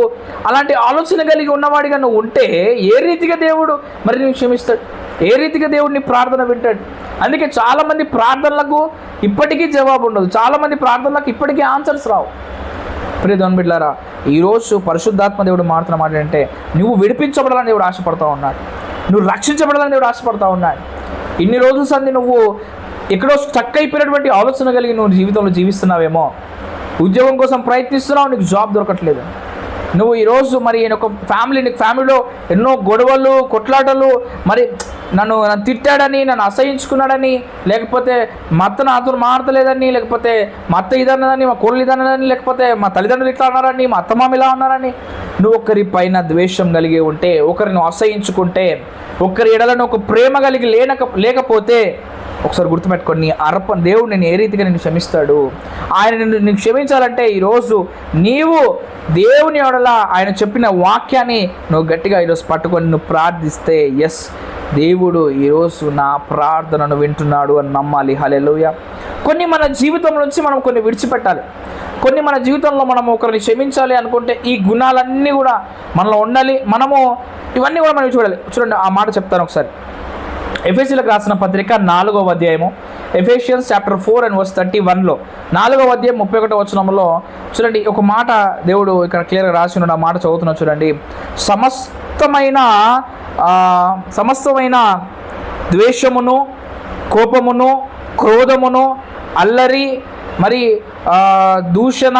అలాంటి ఆలోచన కలిగి ఉన్నవాడిగా నువ్వు ఉంటే ఏ రీతిగా దేవుడు మరి నువ్వు క్షమిస్తాడు? ఏ రీతిగా దేవుడిని ప్రార్థన వింటాడు? అందుకే చాలామంది ప్రార్థనలకు ఇప్పటికీ జవాబు ఉండదు, చాలామంది ప్రార్థనలకు ఇప్పటికీ ఆన్సర్స్ రావు. ప్రియ దేవుని బిడ్డలారా, ఈరోజు పరిశుద్ధాత్మ దేవుడు మాట్లాడుతున్న మాట అంటే నువ్వు విడిపించబడాలని దేవుడు ఆశపడతా ఉన్నాడు, నువ్వు రక్షించబడాలని దేవుడు ఆశపడతా ఉన్నాడు. ఇన్ని రోజుల సంది నువ్వు ఎక్కడో స్టక్ అయిపోయినటువంటి ఆలోచన కలిగి నువ్వు జీవితంలో జీవిస్తున్నావేమో, ఉద్యోగం కోసం ప్రయత్నిస్తున్నావు, నీకు జాబ్ దొరకట్లేదు. నువ్వు ఈరోజు మరి నీకు ఫ్యామిలీలో ఎన్నో గొడవలు, కొట్లాటలు, మరి నన్ను తిట్టాడని, నన్ను అసహించుకున్నాడని, లేకపోతే మా అత్త నాతో మారతలేదని, లేకపోతే మా అత్త ఇదన్నదని, మా కోళ్ళు ఇదన్నదని, లేకపోతే మా తల్లిదండ్రులు ఇట్లా అన్నారని, మా అత్తమామ ఇలా అన్నారని, నువ్వు ఒకరి పైన ద్వేషం కలిగి ఉంటే, ఒకరిని అసహించుకుంటే, ఒకరి ఎడలను ఒక ప్రేమ కలిగి లేకపోతే ఒకసారి గుర్తుపెట్టుకొని, నీ అర్పణ దేవుడు నేను ఏ రీతిగా నిన్ను క్షమిస్తాడు. ఆయన నిన్ను క్షమించాలంటే ఈరోజు నీవు దేవుని యెడల ఆయన చెప్పిన వాక్యాన్ని నువ్వు గట్టిగా ఈరోజు పట్టుకొని నువ్వు ప్రార్థిస్తే, ఎస్ దేవుడు ఈరోజు నా ప్రార్థనను వింటున్నాడు అని నమ్మాలి. హల్లెలూయా. కొన్ని మన జీవితం నుంచి మనం కొన్ని విడిచిపెట్టాలి. కొన్ని మన జీవితంలో మనం ఒకరిని క్షమించాలి అనుకుంటే ఈ గుణాలన్నీ కూడా మనలో ఉండాలి. మనము ఇవన్నీ కూడా మనం చూడాలి. చూడండి, ఆ మాట చెప్తాను ఒకసారి. ఎఫెసీయులకు రాసిన పత్రిక 4వ అధ్యాయము, ఎఫెసియన్స్ చాప్టర్ 4:31లో 4వ అధ్యాయం 31వ వచనంలో చూడండి, ఒక మాట దేవుడు ఇక్కడ క్లియర్గా రాసి ఉన్నాడు. ఆ మాట చదువుతున్నా చూడండి. సమస్తమైన ద్వేషమును, కోపమును, క్రోధమును, అల్లరి, మరి దూషణ,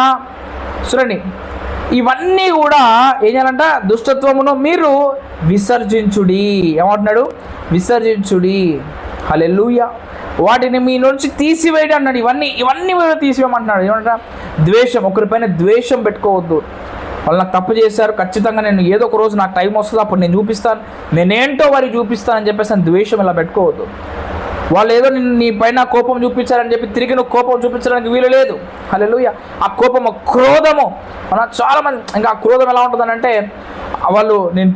చూడండి ఇవన్నీ కూడా ఏం చేయాలంట, దుష్టత్వమును మీరు విసర్జించుడి. ఏమంటున్నాడు? విసర్జించుడి. హల్లెలూయా. వాటిని మీ నుంచి తీసివేయడం అన్నాడు. ఇవన్నీ కూడా తీసివేయమంటున్నాడు. ఏమంట? ద్వేషం, ఒకరిపైన ద్వేషం పెట్టుకోవద్దు. వాళ్ళు నాకు తప్పు చేశారు, ఖచ్చితంగా నేను ఏదో ఒక రోజు నాకు టైం వస్తుంది, అప్పుడు నేను చూపిస్తాను, నేనేంటో వారికి చూపిస్తానని చెప్పేసి ద్వేషం ఇలా పెట్టుకోవద్దు. వాళ్ళు ఏదో నీ పైన కోపం చూపించారని చెప్పి తిరిగి నువ్వు కోపం చూపించడానికి వీలు లేదు. హల్లెలూయా. ఆ కోపము, క్రోధము, మన చాలామంది ఇంకా ఆ క్రోధం ఎలా ఉంటుందని అంటే, వాళ్ళు నేను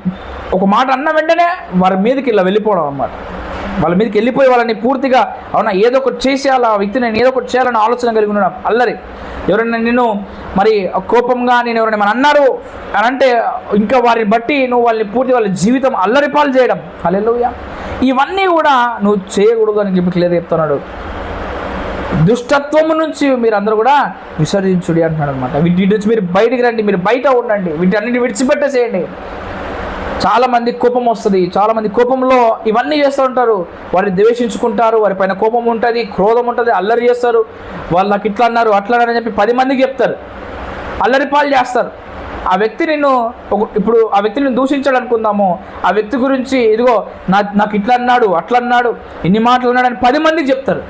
ఒక మాట అన్న వెంటనే వారి మీదకి ఇలా వెళ్ళిపోవడం అన్నమాట. వాళ్ళ మీదకి వెళ్ళిపోయి వాళ్ళని పూర్తిగా అవునా ఏదో ఒకటి చేసేయాలి, ఆ వ్యక్తి నేను ఏదో ఒకటి చేయాలని ఆలోచన కలిగి ఉండడం. అల్లరి, ఎవరైనా నిన్ను మరి కోపంగా నేను ఎవరైనా మన అన్నారు అని అంటే ఇంకా వారిని బట్టి నువ్వు వాళ్ళని పూర్తి వాళ్ళ జీవితం అల్లరిపాలు చేయడం. హల్లెలూయా. ఇవన్నీ కూడా నువ్వు చేయకూడదు అని చెప్పి క్లియర్ చెప్తున్నాడు. దుష్టత్వము నుంచి మీరు అందరూ కూడా విసర్జించుడి అంటున్నాడు అనమాట. వీటి నుంచి మీరు బయటికి రండి, మీరు బయట ఉండండి, వీటన్నిటిని విడిచిపెట్టేసేయండి. చాలామంది కోపం వస్తుంది, చాలామంది కోపంలో ఇవన్నీ చేస్తూ ఉంటారు. వారిని ద్వేషించుకుంటారు, వారి పైన కోపం ఉంటుంది, క్రోధం ఉంటుంది, అల్లరి చేస్తారు. వాళ్ళకి ఇట్లా అన్నారు అట్లా అన్నారని చెప్పి 10 మందికి చెప్తారు, అల్లరిపాలు చేస్తారు. ఆ వ్యక్తి ఇప్పుడు ఆ వ్యక్తిని దూషించాడు అనుకుందాము, ఆ వ్యక్తి గురించి ఇదిగో నాకు ఇట్లా అన్నాడు అట్లా అన్నాడు ఇన్ని మాటలు అన్నాడు అని 10 మందికి చెప్తారు.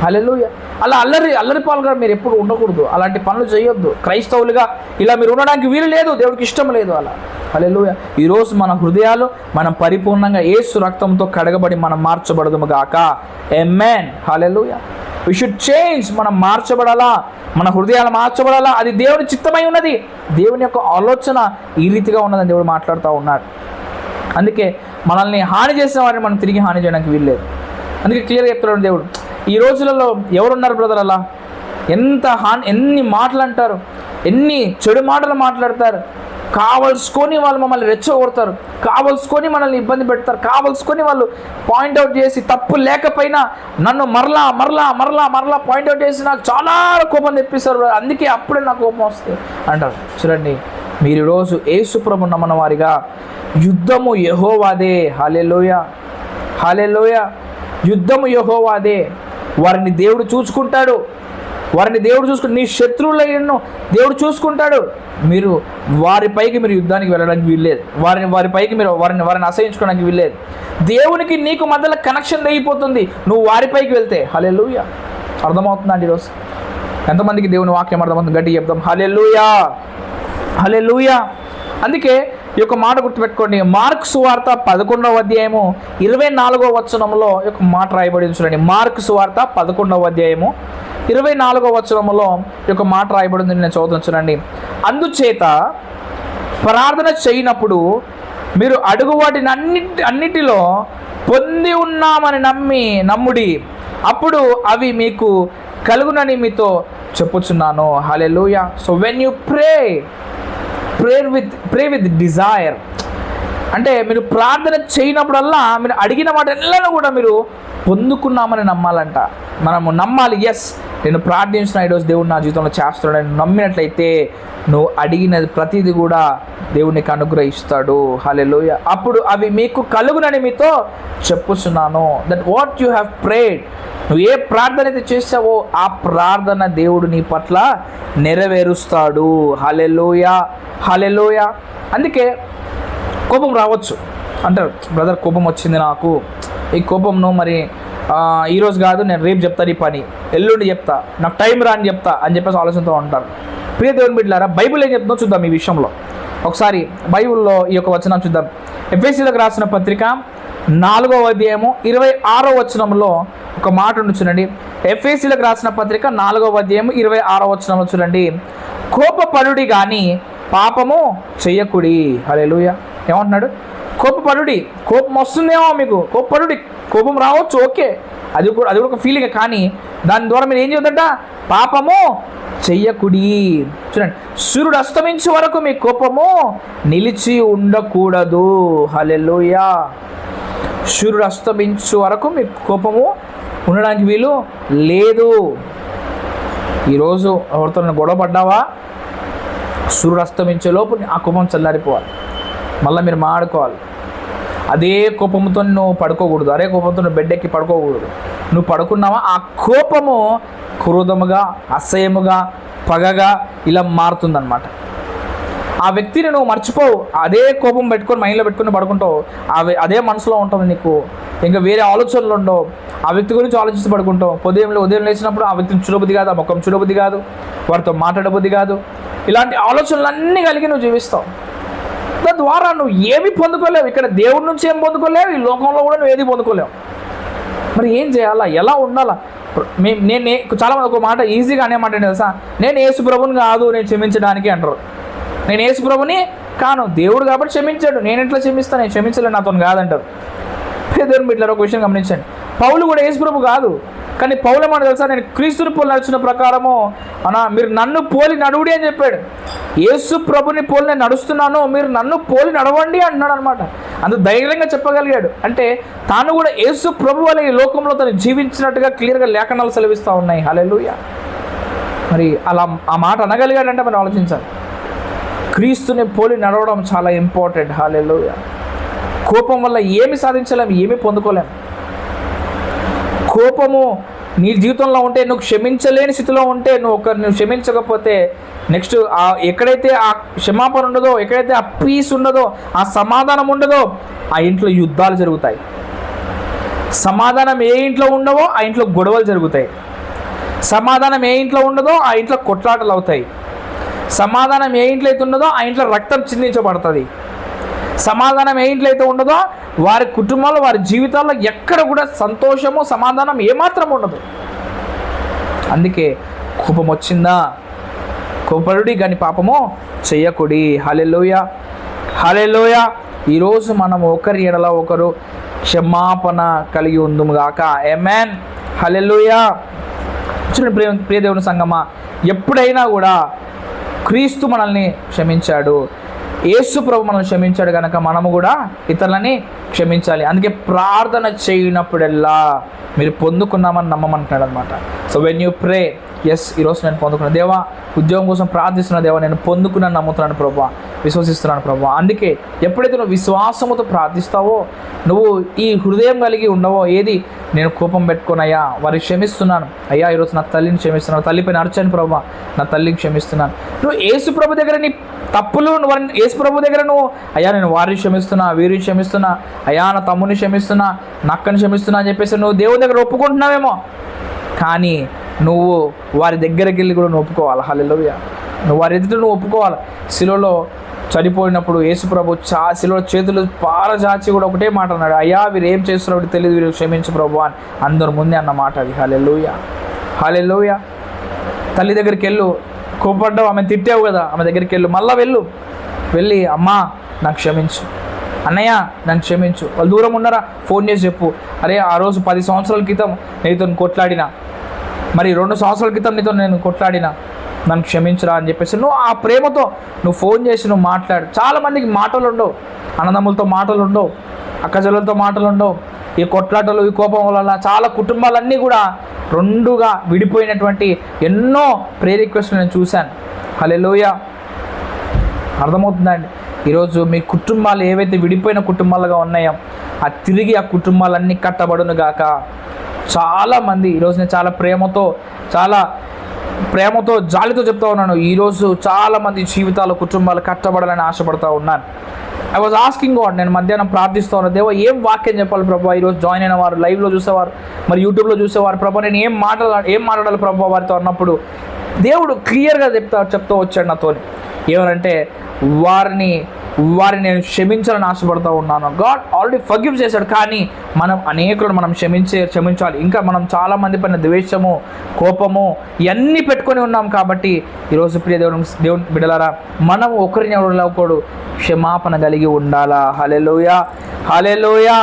హల్లెలూయా. అలా అల్లరిపాలుగా మీరు ఎప్పుడు ఉండకూడదు. అలాంటి పనులు చేయొద్దు. క్రైస్తవులుగా ఇలా మీరు ఉండడానికి వీలు లేదు, దేవుడికి ఇష్టం లేదు అలా. హల్లెలూయా. ఈరోజు మన హృదయాలు మనం పరిపూర్ణంగా యేసు రక్తంతో కడగబడి మనం మార్చబడదుము గాక. ఆమేన్. హల్లెలూయా. We should change. మనం మార్చబడాలా, మన హృదయాలు మార్చబడాలా. అది దేవుని చిత్తమై ఉన్నది. దేవుని యొక్క ఆలోచన ఈ రీతిగా ఉన్నదని దేవుడు మాట్లాడుతూ ఉన్నాడు. అందుకే మనల్ని హాని చేసిన వారిని మనం తిరిగి హాని చేయడానికి వీల్లేదు. అందుకే క్లియర్గా చెప్తున్నాడు దేవుడు. ఈ రోజులలో ఎవరున్నారు బ్రదర్ అలా? ఎన్ని మాటలు అంటారు, ఎన్ని చెడు మాటలు మాట్లాడతారు. కావలసుకొని వాళ్ళు మమ్మల్ని రెచ్చగొడతారు, కావలసుకొని మనల్ని ఇబ్బంది పెడతారు, కావలసుకొని వాళ్ళు పాయింట్అవుట్ చేసి తప్పు లేకపోయినా నన్ను మరలా పాయింట్అవుట్ చేసి నాకు చాలా కోపం తెప్పిస్తారు. అందుకే అప్పుడే నాకు కోపం వస్తుంది అంటారు. చూడండి, మీరు ఈరోజు యేసుప్రభు నమ్మన వారిగా యుద్ధము యెహోవాదే. హల్లెలూయా. హల్లెలూయా. యుద్ధము యెహోవాదే. వారిని దేవుడు చూసుకుంటాడు. నీ శత్రువులను దేవుడు చూసుకుంటాడు. మీరు వారిపైకి మీరు యుద్ధానికి వెళ్ళడానికి వీల్లేదు. వారిపైకి మీరు వారిని అసహించుకోవడానికి వీల్లేదు. దేవునికి నీకు మధ్యలో కనెక్షన్ తెగిపోతుంది నువ్వు వారిపైకి వెళ్తే. హల్లెలూయా. అర్థమవుతుందండి ఈరోజు? ఎంతమందికి దేవుని వాక్యం అర్థమవుతుంది? గట్టిగా చెప్తాం హల్లెలూయా. హల్లెలూయా. అందుకే ఈ యొక్క మాట గుర్తుపెట్టుకోండి. మార్కు సువార్త 11వ అధ్యాయము 24వ వచనంలో ఈ యొక్క మాట రాయబడింది. చూడండి, మార్కు సువార్త 11వ అధ్యాయము 24వ వచనంలో ఈ యొక్క మాట రాయబడింది. నేను చదువుతాను చూడండి. అందుచేత ప్రార్థన చేయనప్పుడు మీరు అడుగు వాటిని అన్నిటిలో పొంది ఉన్నామని నమ్ముడి, అప్పుడు అవి మీకు కలుగునని మీతో చెప్పుచున్నాను. హల్లెలూయా. So when you pray with desire అంటే మీరు ప్రార్థన చేయనప్పుడల్లా మీరు అడిగిన వాటెల్లను కూడా మీరు పొందుకున్నామని నమ్మాలంట. మనము నమ్మాలి. ఎస్, నేను ప్రార్థించిన ఈరోజు దేవుడు నా జీవితంలో చేస్తున్నాడని నమ్మినట్లయితే నువ్వు అడిగినది ప్రతిదీ కూడా దేవునికి అనుగ్రహిస్తాడు. హల్లెలూయా. అప్పుడు అవి మీకు కలుగునని మీతో చెప్పుచున్నాను. That what you have prayed, నువ్వు ఏ ప్రార్థన అయితే చేసావో ఆ ప్రార్థన దేవుడు నీ పట్ల నెరవేరుస్తాడు. హల్లెలూయా. హల్లెలూయా. అందుకే కోపం రావచ్చు అంటారు, బ్రదర్ కోపం వచ్చింది నాకు, ఈ కోపంను మరి ఈరోజు కాదు నేను రేపు చెప్తాను ఈ పని, ఎల్లుండి చెప్తా, నాకు టైం రా అని చెప్తా అని చెప్పేసి ఆలోచనతో ఉంటారు. ప్రియ దేవుని బిడ్డలారా, బైబిల్ ఏం చెప్తుందో చూద్దాం ఈ విషయంలో. ఒకసారి బైబిల్లో ఈ యొక్క వచనం చూద్దాం. ఎఫెసీయులకు రాసిన పత్రిక 4వ అధ్యాయము 26వ వచనంలో ఒక మాట ఉంది చూడండి. ఎఫెసీయులకు రాసిన పత్రిక 4వ అధ్యాయము 26వ వచనంలో చూడండి, కోపపడుడి కానీ పాపము చెయ్యకుడి. హల్లెలూయా. ఏమంటున్నాడు? కోపపడుడి. కోపం వస్తుందేమో మీకు, కోపపడుడి. కోపం రావచ్చు, ఓకే, అది కూడా ఒక ఫీలింగ్. కానీ దాని ద్వారా మీరు ఏం చేయొద్దంట? పాపము చెయ్యకుడి. చూడండి, సూర్యుడు అస్తమించే వరకు మీ కోపము నిలిచి ఉండకూడదు. హల్లెలూయా. సూర్యుడు అస్తమించే వరకు మీ కోపము ఉండడానికి వీలు లేదు. ఈరోజు ఎవరితో గొడవ పడ్డావా? సూర్యుడు అస్తమించే లోపు ఆ కోపం చల్లారిపోవాలి, మళ్ళీ మీరు మాడుకోవాలి. అదే కోపంతో నువ్వు పడుకోకూడదు, అదే కోపంతో నువ్వు బెడ్ ఎక్కి పడుకోకూడదు. నువ్వు పడుకున్నావా, ఆ కోపము క్రోధముగా, అసహ్యముగా, పగగా ఇలా మారుతుందన్నమాట. ఆ వ్యక్తిని నువ్వు మర్చిపోవు. అదే కోపం పెట్టుకొని మైండ్లో పెట్టుకుని పడుకుంటావు, అదే మనసులో ఉంటుంది నీకు, ఇంకా వేరే ఆలోచనలు ఉండవు. ఆ వ్యక్తి గురించి ఆలోచిస్తూ పడుకుంటావు. ఉదయం లేచినప్పుడు ఆ వ్యక్తిని చూడబుద్ధి కాదు, ఆ ముఖం చూడబుద్ధి కాదు, వారితో మాట్లాడబుద్ధి కాదు. ఇలాంటి ఆలోచనలు అన్నీ కలిగి నువ్వు జీవిస్తావు. తద్వారా నువ్వు ఏమీ పొందుకోలేవు. ఇక్కడ దేవుడి నుంచి ఏం పొందుకోలేవు, ఈ లోకంలో కూడా నువ్వు ఏది పొందుకోలేవు. మరి ఏం చేయాలా, ఎలా ఉండాలా? నేను చాలామంది ఒక మాట ఈజీగా అనే మాట ఏంటి తెలుసా? నేను యేసు ప్రభుని కాదు నేను క్షమించడానికి అంటారు. నేను యేసు ప్రభుని కాను, దేవుడు కాబట్టి క్షమించాడు, నేను ఎట్లా క్షమిస్తాను, నేను క్షమించలేను, నాతో కాదంటారు. దేవుని బిడ్డలారా, ఒక విషయం గమనించండి. పౌలు కూడా యేసు ప్రభు కాదు, కానీ పౌలు ఏమన్నా తెలుసా? నేను క్రీస్తుని పోలి నడిచిన ప్రకారము మీరు నన్ను పోలి నడువుడి అని చెప్పాడు. యేసు ప్రభుని పోలి నేను నడుస్తున్నాను, మీరు నన్ను పోలి నడవండి అంటున్నాడు అనమాట. అంత ధైర్యంగా చెప్పగలిగాడు. అంటే తాను కూడా యేసు ప్రభు వల్ల ఈ లోకంలో తను జీవించినట్టుగా క్లియర్గా లేఖనాలు సెలవిస్తూ ఉన్నాయి. హల్లెలూయా. మరి అలా ఆ మాట అనగలిగాడంటే మనం ఆలోచించాలి. క్రీస్తుని పోలి నడవడం చాలా ఇంపార్టెంట్. హల్లెలూయా. కోపం వల్ల ఏమి సాధించలేము, ఏమీ పొందుకోలేము. కోపము నీ జీవితంలో ఉంటే, నువ్వు క్షమించలేని స్థితిలో ఉంటే, నువ్వు క్షమించకపోతే నెక్స్ట్ ఎక్కడైతే ఆ క్షమాపణ ఉండదో, ఎక్కడైతే ఆ పీస్ ఉండదో, ఆ సమాధానం ఉండదో, ఆ ఇంట్లో యుద్ధాలు జరుగుతాయి. సమాధానం ఏ ఇంట్లో ఉండవో ఆ ఇంట్లో గొడవలు జరుగుతాయి. సమాధానం ఏ ఇంట్లో ఉండదో ఆ ఇంట్లో కొట్లాటలు అవుతాయి. సమాధానం ఏ ఇంట్లో అయితే ఉండదో ఆ ఇంట్లో రక్తం చిందించబడుతుంది. సమాధానం ఏ ఇంట్లో అయితే ఉండదో వారి కుటుంబాల్లో, వారి జీవితాల్లో ఎక్కడ కూడా సంతోషము, సమాధానం ఏమాత్రం ఉండదు. అందుకే కోపం వచ్చిందా, కోపడుడి కానీ పాపము చెయ్యకుడి. హల్లెలూయా. హల్లెలూయా. ఈరోజు మనం ఒకరి ఎడల ఒకరు క్షమాపణ కలిగి ఉందుము గాక. ఆమేన్. హల్లెలూయా. చూడండి ప్రియ దేవుని సంగమా, ఎప్పుడైనా కూడా క్రీస్తు మనల్ని క్షమించాడు, యేసు ప్రభు మనల్ని క్షమించాడు కనుక మనము కూడా ఇతరులని క్షమించాలి. అందుకే ప్రార్థన చేయనప్పుడల్లా మీరు పొందుకున్నామని నమ్మమంటున్నాడు అనమాట. So when you pray, yes ఈరోజు నేను పొందుకున్నాను దేవా, ఉద్యోగం కోసం ప్రార్థిస్తున్నా దేవా, నేను పొందుకున్నాను, నమ్ముతున్నాను ప్రభా, విశ్వసిస్తున్నాను ప్రభా. అందుకే ఎప్పుడైతే నువ్వు విశ్వాసముతో ప్రార్థిస్తావో, నువ్వు ఈ హృదయం కలిగి ఉండవో, ఏది నేను కోపం పెట్టుకొని అయ్యా వారికి క్షమిస్తున్నాను, అయ్యా ఈరోజు నా తల్లిని క్షమిస్తున్నాను, తల్లిపైన అర్చని ప్రభా, నా తల్లిని క్షమిస్తున్నాను. నువ్వు యేసు ప్రభు దగ్గర నీ తప్పులు యేసు ప్రభు దగ్గర నువ్వు అయ్యా నేను వారిని క్షమిస్తున్నా, వీరిని క్షమిస్తున్నా, అయ్యా నా తమ్ముని క్షమిస్తున్నా, నా అక్కని క్షమిస్తున్నా అని చెప్పేసి నువ్వు దేవుని దగ్గర ఒప్పుకుంటున్నావేమో, కానీ నువ్వు వారి దగ్గరికి వెళ్ళి కూడా నువ్వు ఒప్పుకోవాలి. హల్లెలూయా. నువ్వు వారి ఎదుట నువ్వు ఒప్పుకోవాలి. శిలువలో చనిపోయినప్పుడు యేసు ప్రభు శిలువలో చేతులు పారజాచి కూడా ఒకటే మాట అన్నాడు, అయ్యా వీరు ఏం చేస్తున్నాడు తెలియదు, వీరు క్షమించు ప్రభు అని అందరి ముందే అన్న మాట అది. హల్లెలూయా. హల్లెలూయా. తల్లి దగ్గరికి వెళ్ళు, కోపడ్డావు, ఆమె తిట్టావు కదా, ఆమె దగ్గరికి వెళ్ళు, మళ్ళీ వెళ్ళి అమ్మా నాకు క్షమించు, అన్నయ్య నన్ను క్షమించు. వాళ్ళు దూరం ఉన్నారా, ఫోన్ చేసి చెప్పు, అరే ఆ రోజు 10 సంవత్సరాల క్రితం నీతో కొట్లాడినా, మరి 2 సంవత్సరాల క్రితం నీతో నేను కొట్లాడినా, నన్ను క్షమించురా అని చెప్పేసి నువ్వు ఆ ప్రేమతో నువ్వు ఫోన్ చేసి నువ్వు మాట్లాడు. చాలామందికి మాటలు ఉండవు, అన్నదమ్ములతో మాటలు ఉండవు, అక్కచెల్లెలతో మాటలు ఉండవు. ఈ కొట్లాటలు, ఈ కోపం వల్ల చాలా కుటుంబాలన్నీ కూడా రెండుగా విడిపోయినటువంటి ఎన్నో ప్రేయర్ రిక్వెస్ట్లు నేను చూశాను. హల్లెలూయా. అర్థమవుతుందండి. ఈరోజు మీ కుటుంబాలు ఏవైతే విడిపోయిన కుటుంబాలుగా ఉన్నాయో తిరిగి ఆ కుటుంబాలన్నీ కట్టబడును గాక. చాలామంది ఈరోజు నేను చాలా ప్రేమతో జాలితో చెప్తా ఉన్నాను, ఈరోజు చాలామంది జీవితాలు, కుటుంబాలు కట్టబడాలని ఆశపడుతూ ఉన్నాను. ఐ వాజ్ ఆస్కింగ్ గాడ్, నేను మధ్యాహ్నం ప్రార్థిస్తూ ఉన్నాను, దేవా ఏం వాక్యం చెప్పాలి ప్రభా, ఈరోజు జాయిన్ అయిన వారు, లైవ్లో చూసేవారు, మరి యూట్యూబ్లో చూసేవారు, ప్రభా నేను ఏం మాట్లాడాలి ప్రభా వారితో అన్నప్పుడు దేవుడు క్లియర్గా చెప్తూ వచ్చాడు నాతో. ఏమనంటే వారిని వారిని నేను క్షమించాలని ఆశపడుతూ ఉన్నాను. గాడ్ ఆల్రెడీ ఫర్గివ్ చేశాడు, కానీ మనం అనేకులను మనం క్షమించాలి. ఇంకా మనం చాలామంది పైన ద్వేషము, కోపము ఇవన్నీ పెట్టుకొని ఉన్నాం. కాబట్టి ఈరోజు ప్రియ దేవుని బిడ్డలారా, మనం ఒకరిని ఒకడు క్షమాపణ కలిగి ఉండాలా. హల్లెలూయా, హల్లెలూయా,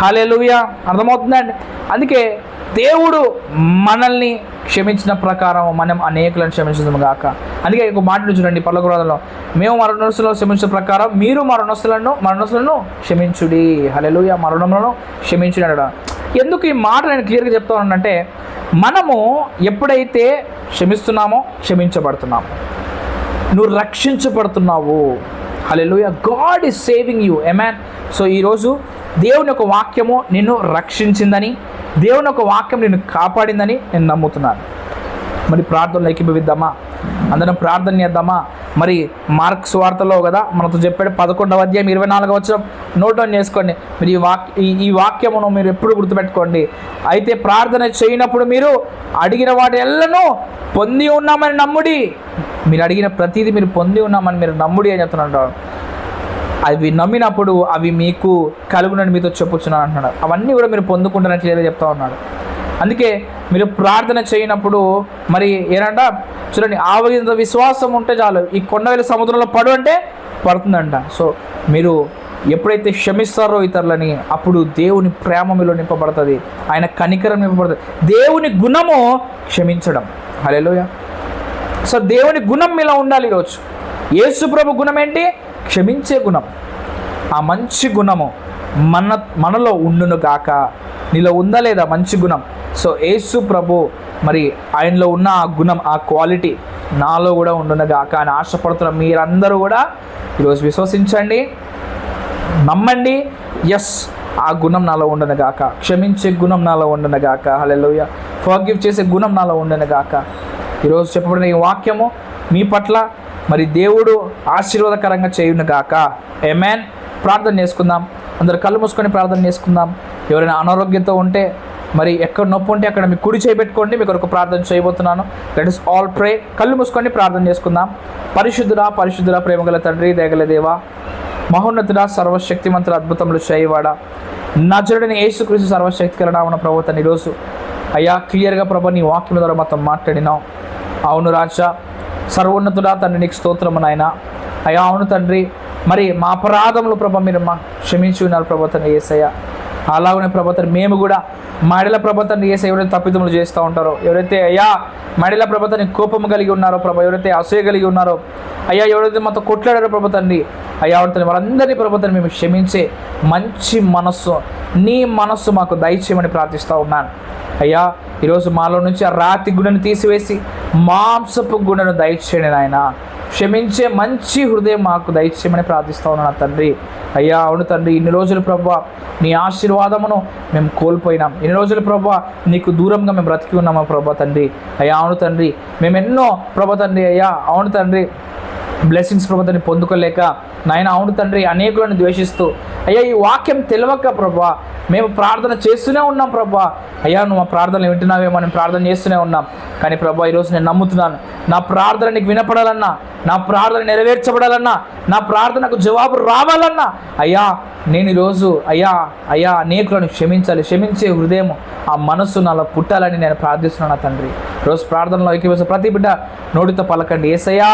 హల్లెలూయా. అర్థమవుతుందండి? అందుకే దేవుడు మనల్ని క్షమించిన ప్రకారం మనం అనేకులను క్షమించదు గాక. అందుకే ఒక మాట చూడండి పరలోక రాజ్యంలో, మేము మరణస్తులను క్షమించిన ప్రకారం మీరు మరణస్తులను క్షమించుడి. హల్లెలూయా, మరణములను క్షమించుడి అన్నాడు. ఎందుకు ఈ మాట నేను క్లియర్గా చెప్తా ఉన్నానంటే, మనము ఎప్పుడైతే క్షమిస్తున్నామో క్షమించబడుతున్నాము, నువ్వు రక్షించబడుతున్నావు. హల్లెలూయా, గాడ్ ఈజ్ సేవింగ్ యూ. ఆమేన్. సో ఈరోజు దేవుని యొక్క వాక్యము నిన్ను రక్షించిందని, దేవుని యొక్క వాక్యం నిన్ను కాపాడిందని నేను నమ్ముతున్నాను. మరి ప్రార్థనలో ఏకీభవిద్దామా? అందరం ప్రార్థన చేద్దామా? మరి మార్క్స్ వార్తలో కదా మనతో చెప్పాడు 11వ అధ్యాయం 24వ వచనం నోట్ డౌన్ చేసుకోండి. మీరు ఈ వాక్యమును మీరు ఎప్పుడు గుర్తుపెట్టుకోండి. అయితే ప్రార్థన చేయనప్పుడు మీరు అడిగిన వాటి ఎల్లను పొంది ఉన్నామని నమ్ముడి. మీరు అడిగిన ప్రతిదీ మీరు పొంది ఉన్నామని మీరు నమ్ముడి అని చెప్తున్నాడు. అవి నమ్మినప్పుడు అవి మీకు కలుగునని మీతో చెప్పుచున్నాను అంటున్నాడు. అవన్నీ కూడా మీరు పొందుకుంటారని క్లియర్గా చెప్తా ఉన్నాడు. అందుకే మీరు ప్రార్థన చేయనప్పుడు మరి ఏనంట చూడండి, ఆవగింత విశ్వాసం ఉంటే చాలు, ఈ కొండవేల సముద్రంలో పడు అంటే పడుతుందంట. సో మీరు ఎప్పుడైతే క్షమిస్తారో ఇతరులని, అప్పుడు దేవుని ప్రేమ మీలో నింపబడుతుంది, ఆయన కనికరం నింపబడుతుంది. దేవుని గుణము క్షమించడం. హల్లెలూయా. సో దేవుని గుణం మీలో ఉండాలి. ఈరోజు యేసు ప్రభు గుణం ఏంటి? క్షమించే గుణం. ఆ మంచి గుణము మనలో ఉండును గాక. నీలో ఉందా లేదా మంచి గుణం? సో యేసు ప్రభు మరి ఆయనలో ఉన్న ఆ గుణం, ఆ క్వాలిటీ నాలో కూడా ఉండును గాక అని ఆశపడుతున్న మీరందరూ కూడా ఈరోజు విశ్వసించండి, నమ్మండి. ఎస్, ఆ గుణం నాలో ఉండును గాక, క్షమించే గుణం నాలో ఉండును గాక. హల్లెలూయా, ఫర్గివ్ చేసే గుణం నాలో ఉండును గాక. ఈరోజు చెప్పబడిన ఈ వాక్యము మీ పట్ల మరి దేవుడు ఆశీర్వాదకరంగా చేయును గాక. ఆమేన్. ప్రార్థన చేసుకుందాం. అందరు కళ్ళు మూసుకొని ప్రార్థన చేసుకుందాం. ఎవరైనా అనారోగ్యంతో ఉంటే, మరి ఎక్కడ నొప్పి ఉంటే అక్కడ మీ కుడి చేయబెట్టుకోండి. మీకు ఒక ప్రార్థన చేయబోతున్నాను. Let us all pray. కళ్ళు మూసుకొని ప్రార్థన చేసుకుందాం. పరిశుద్ధుడా ప్రేమగల తండ్రి, దయగల దేవా, మహోన్నతుడా, సర్వశక్తిమంతుడ, అద్భుతములు చేయవాడా, నజరుడైన యేసుక్రీస్తు సర్వశక్తికర నామమున ప్రభువా తండ్రి, ఈరోజు అయ్యా క్లియర్గా ప్రభు నీ వాక్యం ద్వారా మాతో మాట్లాడినావు. అవును రాజా, సర్వోన్నతుడా తండ్రి, నీకు స్తోత్రము నాయన. అయ్యా అవును తండ్రి, మరి మా అపరాధములు ప్రభు మీరు మా క్షమించి ఉన్నారు ప్రభు తండ్రి యేసయ్య. అలాగనే ప్రభు తండ్రి మేము కూడా మడిల ప్రభు తండ్రి యేసయ్య ఎవరైతే తప్పిదములు చేస్తూ ఉంటారో, ఎవరైతే అయ్యా మడిల ప్రభు తండ్రి కోపము కలిగి ఉన్నారో ప్రభు, ఎవరైతే అసూయ కలిగి ఉన్నారో అయ్యా, ఎవరైతే మాతో కొట్లాడారో ప్రభు తండ్రి అయ్యా అవుతుంది, వారందరినీ ప్రభు తండ్రి మేము క్షమించే మంచి మనస్సు, నీ మనస్సు మాకు దయచేయమని ప్రార్థిస్తూ ఉన్నాను. అయ్యా ఈరోజు మాలో నుంచి ఆ రాతి గుణను తీసివేసి మాంసపు గుణను దయచేయండి నాయన. క్షమించే మంచి హృదయం మాకు దయచేయమని ప్రార్థిస్తూ ఉన్నాను తండ్రి. అయ్యా అవును తండ్రి, ఇన్ని రోజులు ప్రభువా నీ ఆశీర్వాదమును మేము కోల్పోయినాం. ఇన్ని రోజులు ప్రభువా నీకు దూరంగా మేము బ్రతికి ఉన్నామా ప్రభా తండ్రి. అయ్యా అవును తండ్రి, మేము ఎన్నో ప్రభా తండ్రి అయ్యా అవును తండ్రి బ్లెస్సింగ్స్ ప్రభుత్వాన్ని పొందుకోలేక నాయన అవును తండ్రి అనేకులను ద్వేషిస్తూ అయ్యా ఈ వాక్యం తెలియక ప్రభా మేము ప్రార్థన చేస్తూనే ఉన్నాం ప్రభా. అయ్యా నువ్వు మా ప్రార్థనలు వింటున్నావేమో అని ప్రార్థన చేస్తూనే ఉన్నాం. కానీ ప్రభా ఈరోజు నేను నమ్ముతున్నాను, నా ప్రార్థన నీకు వినపడాలన్నా, నా ప్రార్థన నెరవేర్చబడాలన్నా, నా ప్రార్థనకు జవాబు రావాలన్నా అయ్యా నేను ఈరోజు అయ్యా అనేకులను క్షమించాలి. క్షమించే హృదయం, ఆ మనస్సు నాలో పుట్టాలని నేను ప్రార్థిస్తున్నాను తండ్రి. రోజు ప్రార్థనలో ఎక్కివేసే ప్రతి బిడ్డ నోటితో పలకండి, యేసయ్యా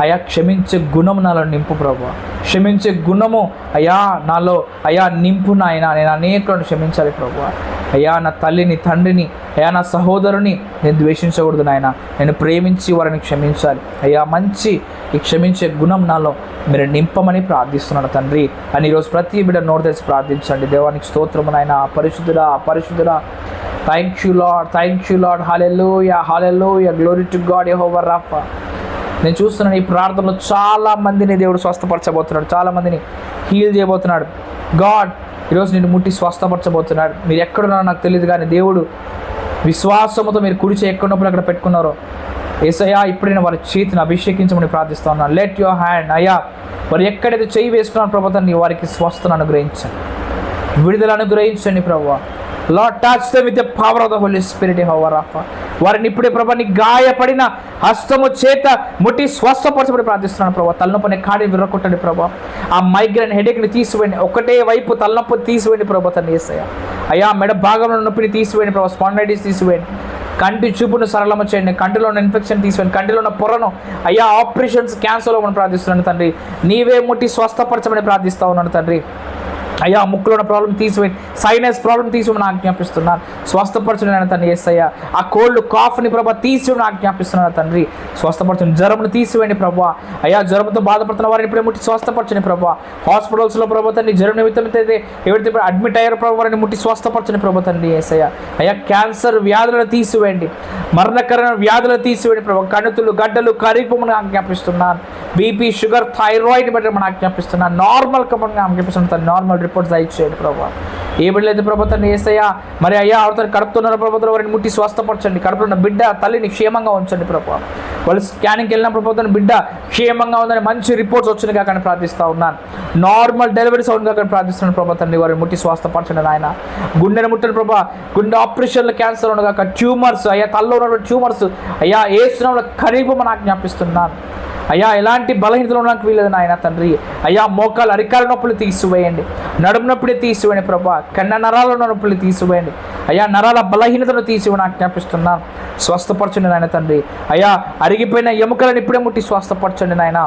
అయ్యా క్షమించే గుణము నాలో నింపు ప్రభు, క్షమించే గుణము అయ్యా నాలో అయ్యా నింపు నాయన. నేను అనేకులను క్షమించాలి ప్రభు. అయ్యా నా తల్లిని, తండ్రిని, అయ్యా నా సహోదరుని నేను ద్వేషించకూడదు నాయన. నేను ప్రేమించి వారిని క్షమించాలి అయ్యా. మంచి ఈ క్షమించే గుణం నాలో మీరు నింపమని ప్రార్థిస్తున్నాను తండ్రి అని ఈరోజు ప్రతి బిడ్డ నోరు తెరిచి ప్రార్థించండి. దేవానికి స్తోత్రము నాయన. పరిశుద్ధుడా thank you lord. Hallelujah glory to God Jehovah Rapha. నేను చూస్తున్నాను ఈ ప్రార్థనలో చాలా మందిని దేవుడు స్వస్థపరచబోతున్నాడు, చాలా మందిని హీల్ చేయబోతున్నాడు. గాడ్ ఈరోజు నేను ముట్టి స్వస్థపరచబోతున్నాడు. మీరు ఎక్కడున్నారో నాకు తెలియదు, కానీ దేవుడు విశ్వాసముతో మీరు కుడిచి ఎక్కడున్నప్పుడు అక్కడ పెట్టుకున్నారో యేసయ్యా ఇప్పుడు నేను వారి చేతిని అభిషేకించమని ప్రార్థిస్తూ ఉన్నాను. లెట్ యువర్ హ్యాండ్ అయ్యా వారు ఎక్కడైతే చేయి వేసుకున్నారో ప్రభుత్వాన్ని వారికి స్వస్థను అనుగ్రహించండి, విడుదల అనుగ్రహించండి ప్రభు. Lord touch them with the power of the holy spirit యెహోవా రాఫా. వారిని ఇప్పుడే ప్రభా నీ గాయపడిన హస్తము చేత ముట్టి స్వస్థపరచబడి ప్రార్థిస్తున్నాను ప్రభా. తలనొప్పని కాడి విరగొట్టండి ప్రభా. ఆ మైగ్రేన్ హెడేక్ని తీసివేయండి. ఒకటే వైపు తలనొప్పి తీసివేయండి ప్రభా తండ్రి యేసయ్య. అయ్యా మెడ భాగంలో నొప్పిని తీసివేయండి ప్రభా. స్పాండైటిస్ తీసివేయండి. కంటి చూపును సరళమ చేయండి. కంటిలో ఉన్న ఇన్ఫెక్షన్ తీసివేయండి. కంటిలో ఉన్న పొరను అయ్యా ఆపరేషన్స్ క్యాన్సర్లో మనం ప్రార్థిస్తున్నాను తండ్రి. నీవే ముట్టి స్వస్థపరచమని ప్రార్థిస్తా ఉన్నాను తండ్రి. అయ్యా ముక్కులో ఉన్న ప్రాబ్లం తీసివేయండి. సైనస్ ప్రాబ్లం తీసివేయమని ఆజ్ఞాపిస్తున్నాను. స్వస్థపరచండి తండ్రి యేసయ్య. ఆ కోల్డ్ కాఫ్ని ప్రభా తీసివేయమని ఆజ్ఞాపిస్తున్నాను తండ్రి. స్వస్థపరచండి. జ్వరమును తీసివేయండి ప్రభా. అయ్యా జ్వరంతో బాధపడుతున్న వారిని ఇప్పుడే ముట్టి స్వస్థపరచండి ప్రభా. హాస్పిటల్స్లో ప్రభా తండ్రి జ్వరం నిమిత్తం అయితే ఎవరైతే అడ్మిట్ అయ్యారో ప్రభా వారిని ముట్టి స్వస్థపరచండి ప్రభా తండ్రి యేసయ్య. అయ్యా క్యాన్సర్ వ్యాధులను తీసివేయండి. మరణకరమైన వ్యాధులను తీసివేయండి ప్రభా. కణుతులు గడ్డలు కరిగిపోమని ఆజ్ఞాపిస్తున్నాను. బీపీ షుగర్ థైరాయిడ్ బట్టి మనం ఆజ్ఞాపిస్తున్నాను. నార్మల్ కమని ఆజ్ఞాపిస్తున్నాను. నార్మల్ రిపోర్ట్స్ దయచేయండి ప్రభా. ఏ బిడ్డలైతే ప్రభుత్వాన్ని యేసయ్యా మరి అయ్యా అవతల కడుపుతున్నారు ప్రభుత్వం వారిని ముట్టి స్వస్థపరచండి. కడుపులో ఉన్న బిడ్డ తల్లిని క్షేమంగా ఉంచండి ప్రభా. వాళ్ళు స్కానింగ్కి వెళ్ళిన ప్రభుత్వాన్ని బిడ్డ క్షేమంగా ఉందని మంచి రిపోర్ట్స్ వచ్చినాయి కాక ప్రార్థిస్తూ ఉన్నాను. నార్మల్ డెలివరీస్ అవును కాక ప్రార్థిస్తున్నాను ప్రభుత్వాన్ని వారిని ముట్టి స్వస్థపరచండి నాయన. గుండెను ముట్టండి ప్రభా. గుండె ఆపరేషన్లు క్యాన్సర్ ఉండగా ట్యూమర్స్ అయ్యా తల్లో ఉన్నటువంటి ట్యూమర్స్ అయ్యా ఏ స్నామంలో కరిగిపోమని ఆజ్ఞాపిస్తున్నాను. అయ్యా ఎలాంటి బలహీనతలు ఉండడానికి వీలేదు నాయన తండ్రి. అయ్యా మోకాలు అరికాల నొప్పులు తీసివేయండి. నడుము నొప్పులు తీసివేయండి ప్రభా. కన్న నరాల నొప్పులు తీసివేయండి. అయ్యా నరాల బలహీనతను తీసివేయని ఆజ్ఞాపిస్తున్నాను. స్వస్థపరచండి నాయన తండ్రి. అయ్యా అరిగిపోయిన ఎముకలను ఇప్పుడే ముట్టి స్వస్థపరచండి నాయన.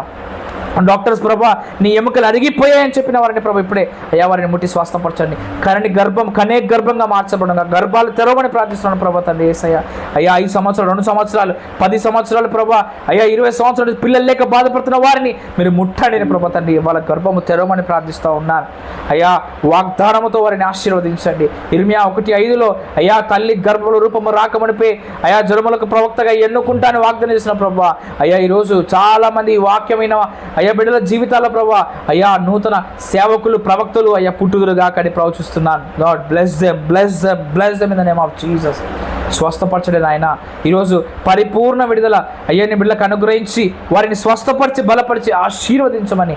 డాక్టర్స్ ప్రభా నీ ఎముకలు అరిగిపోయాయని చెప్పిన వారిని ప్రభా ఇప్పుడే అయ్యా వారిని ముట్టి స్వస్థపరచండి. కనే గర్భంగా మార్చబడంగా గర్భాలు తెరవని ప్రార్థిస్తున్నాను ప్రభా తండ్రి యేసయ్య. అయ్యా 5 సంవత్సరాలు 2 సంవత్సరాలు 10 సంవత్సరాలు ప్రభా అయ్యా 20 సంవత్సరాలు పిల్లలు లేక బాధపడుతున్న వారిని మీరు ముట్టండి ప్రభా తండ్రి. వాళ్ళ గర్భము తెరవమని ప్రార్థిస్తూ ఉన్నాను. అయ్యా వాగ్దానముతో వారిని ఆశీర్వదించండి. ఇర్మియా 1:5 అయ్యా తల్లి గర్భముల రూపము రాకమనిపై అయ్యా జనములకు ప్రవక్తగా ఎన్నుకుంటాను వాగ్దానం చేసిన ప్రభా. అయ్యా ఈరోజు చాలామంది వాక్యమైన అయ్యా బిడ్డల జీవితాల ప్రభా అయ్యా నూతన సేవకులు ప్రవక్తలు అయ్యా పుట్టుదురుగా అక్కడి ప్రవచిస్తున్నాను. God bless them in the name of Jesus. స్వస్థపరచండి నాయన. ఈరోజు పరిపూర్ణ విడుదల అయ్యా నీ బిడ్డలకు అనుగ్రహించి వారిని స్వస్థపరిచి బలపరిచి ఆశీర్వదించమని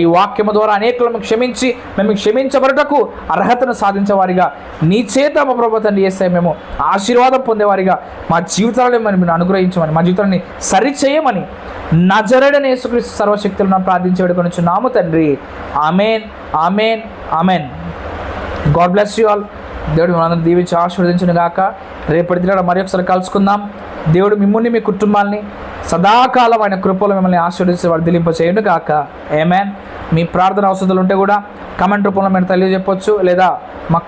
ఈ వాక్యము ద్వారా అనేకులను క్షమించి మేము క్షమించబడటకు అర్హతను సాధించేవారిగా నీ చేత మా ప్రభువా తండ్రి యేసయ్య మేము ఆశీర్వాదం పొందేవారిగా మా జీవితాలను మేము అనుగ్రహించమని మా జీవితాన్ని సరిచేయమని నజరేయుడైన యేసుక్రీస్తు సర్వశక్తులను ప్రార్థించి వేడుకొనుచున్నాము తండ్రి. Amen amen amen. God bless you all. దేవుడు మనందరం దీవించి ఆశీర్వదించును గాక. రేపటి దినాన మరి ఒకసారి కలుసుకుందాం. దేవుడు మిమ్మల్ని మీ కుటుంబాన్ని సదాకాలం ఆయన కృపలో మిమ్మల్ని ఆశీర్వదించి వర్ధిలింప చేయును గాక. ఆమేన్. మీ ప్రార్థన అవసరాలు ఉంటే కూడా కమెంట్ రూపంలో మీరు తెలియజెప్పొచ్చు, లేదా మా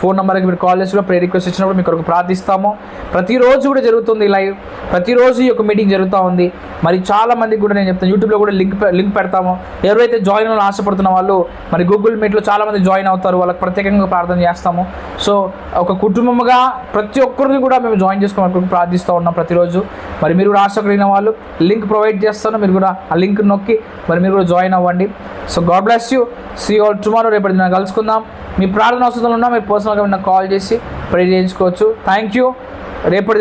ఫోన్ నెంబర్కి మీరు కాల్ చేసి కూడా ప్రేయర్ రిక్వెస్ట్ ఇచ్చినప్పుడు మీకు కొరకు ప్రార్థిస్తాము. ప్రతిరోజు కూడా జరుగుతుంది లైవ్. ప్రతిరోజు ఈ యొక్క మీటింగ్ జరుగుతూ ఉంది. మరి చాలామందికి కూడా నేను చెప్తాను, యూట్యూబ్లో కూడా లింక్ పెడతాము. ఎవరైతే జాయిన్ అవ్వాలని ఆశపడుతున్న వాళ్ళు మరి గూగుల్ మీట్లో చాలామంది జాయిన్ అవుతారు. వాళ్ళకి ప్రత్యేకంగా ప్రార్థన చేస్తాము. సో ఒక కుటుంబముగా ప్రతి ఒక్కరిని కూడా మేము జాయిన్ చేసుకోవడానికి ప్రార్థిస్తూ ఉన్నాం ప్రతిరోజు. మరి మీరు కూడా ఆశ కలిగిన వాళ్ళు లింక్ ప్రొవైడ్ చేస్తాను. మీరు కూడా ఆ లింక్ నొక్కి మరి మీరు కూడా జాయిన్ అవ్వండి. So God bless you. See all tomorrow. రేపటి దిన కలుసుకుందాం. మీ ప్రార్థన అవసరం ఉన్నా మీరు పర్సనల్గా కాల్ చేసి ప్రే చేయించుకోవచ్చు. Thank you. రేపటి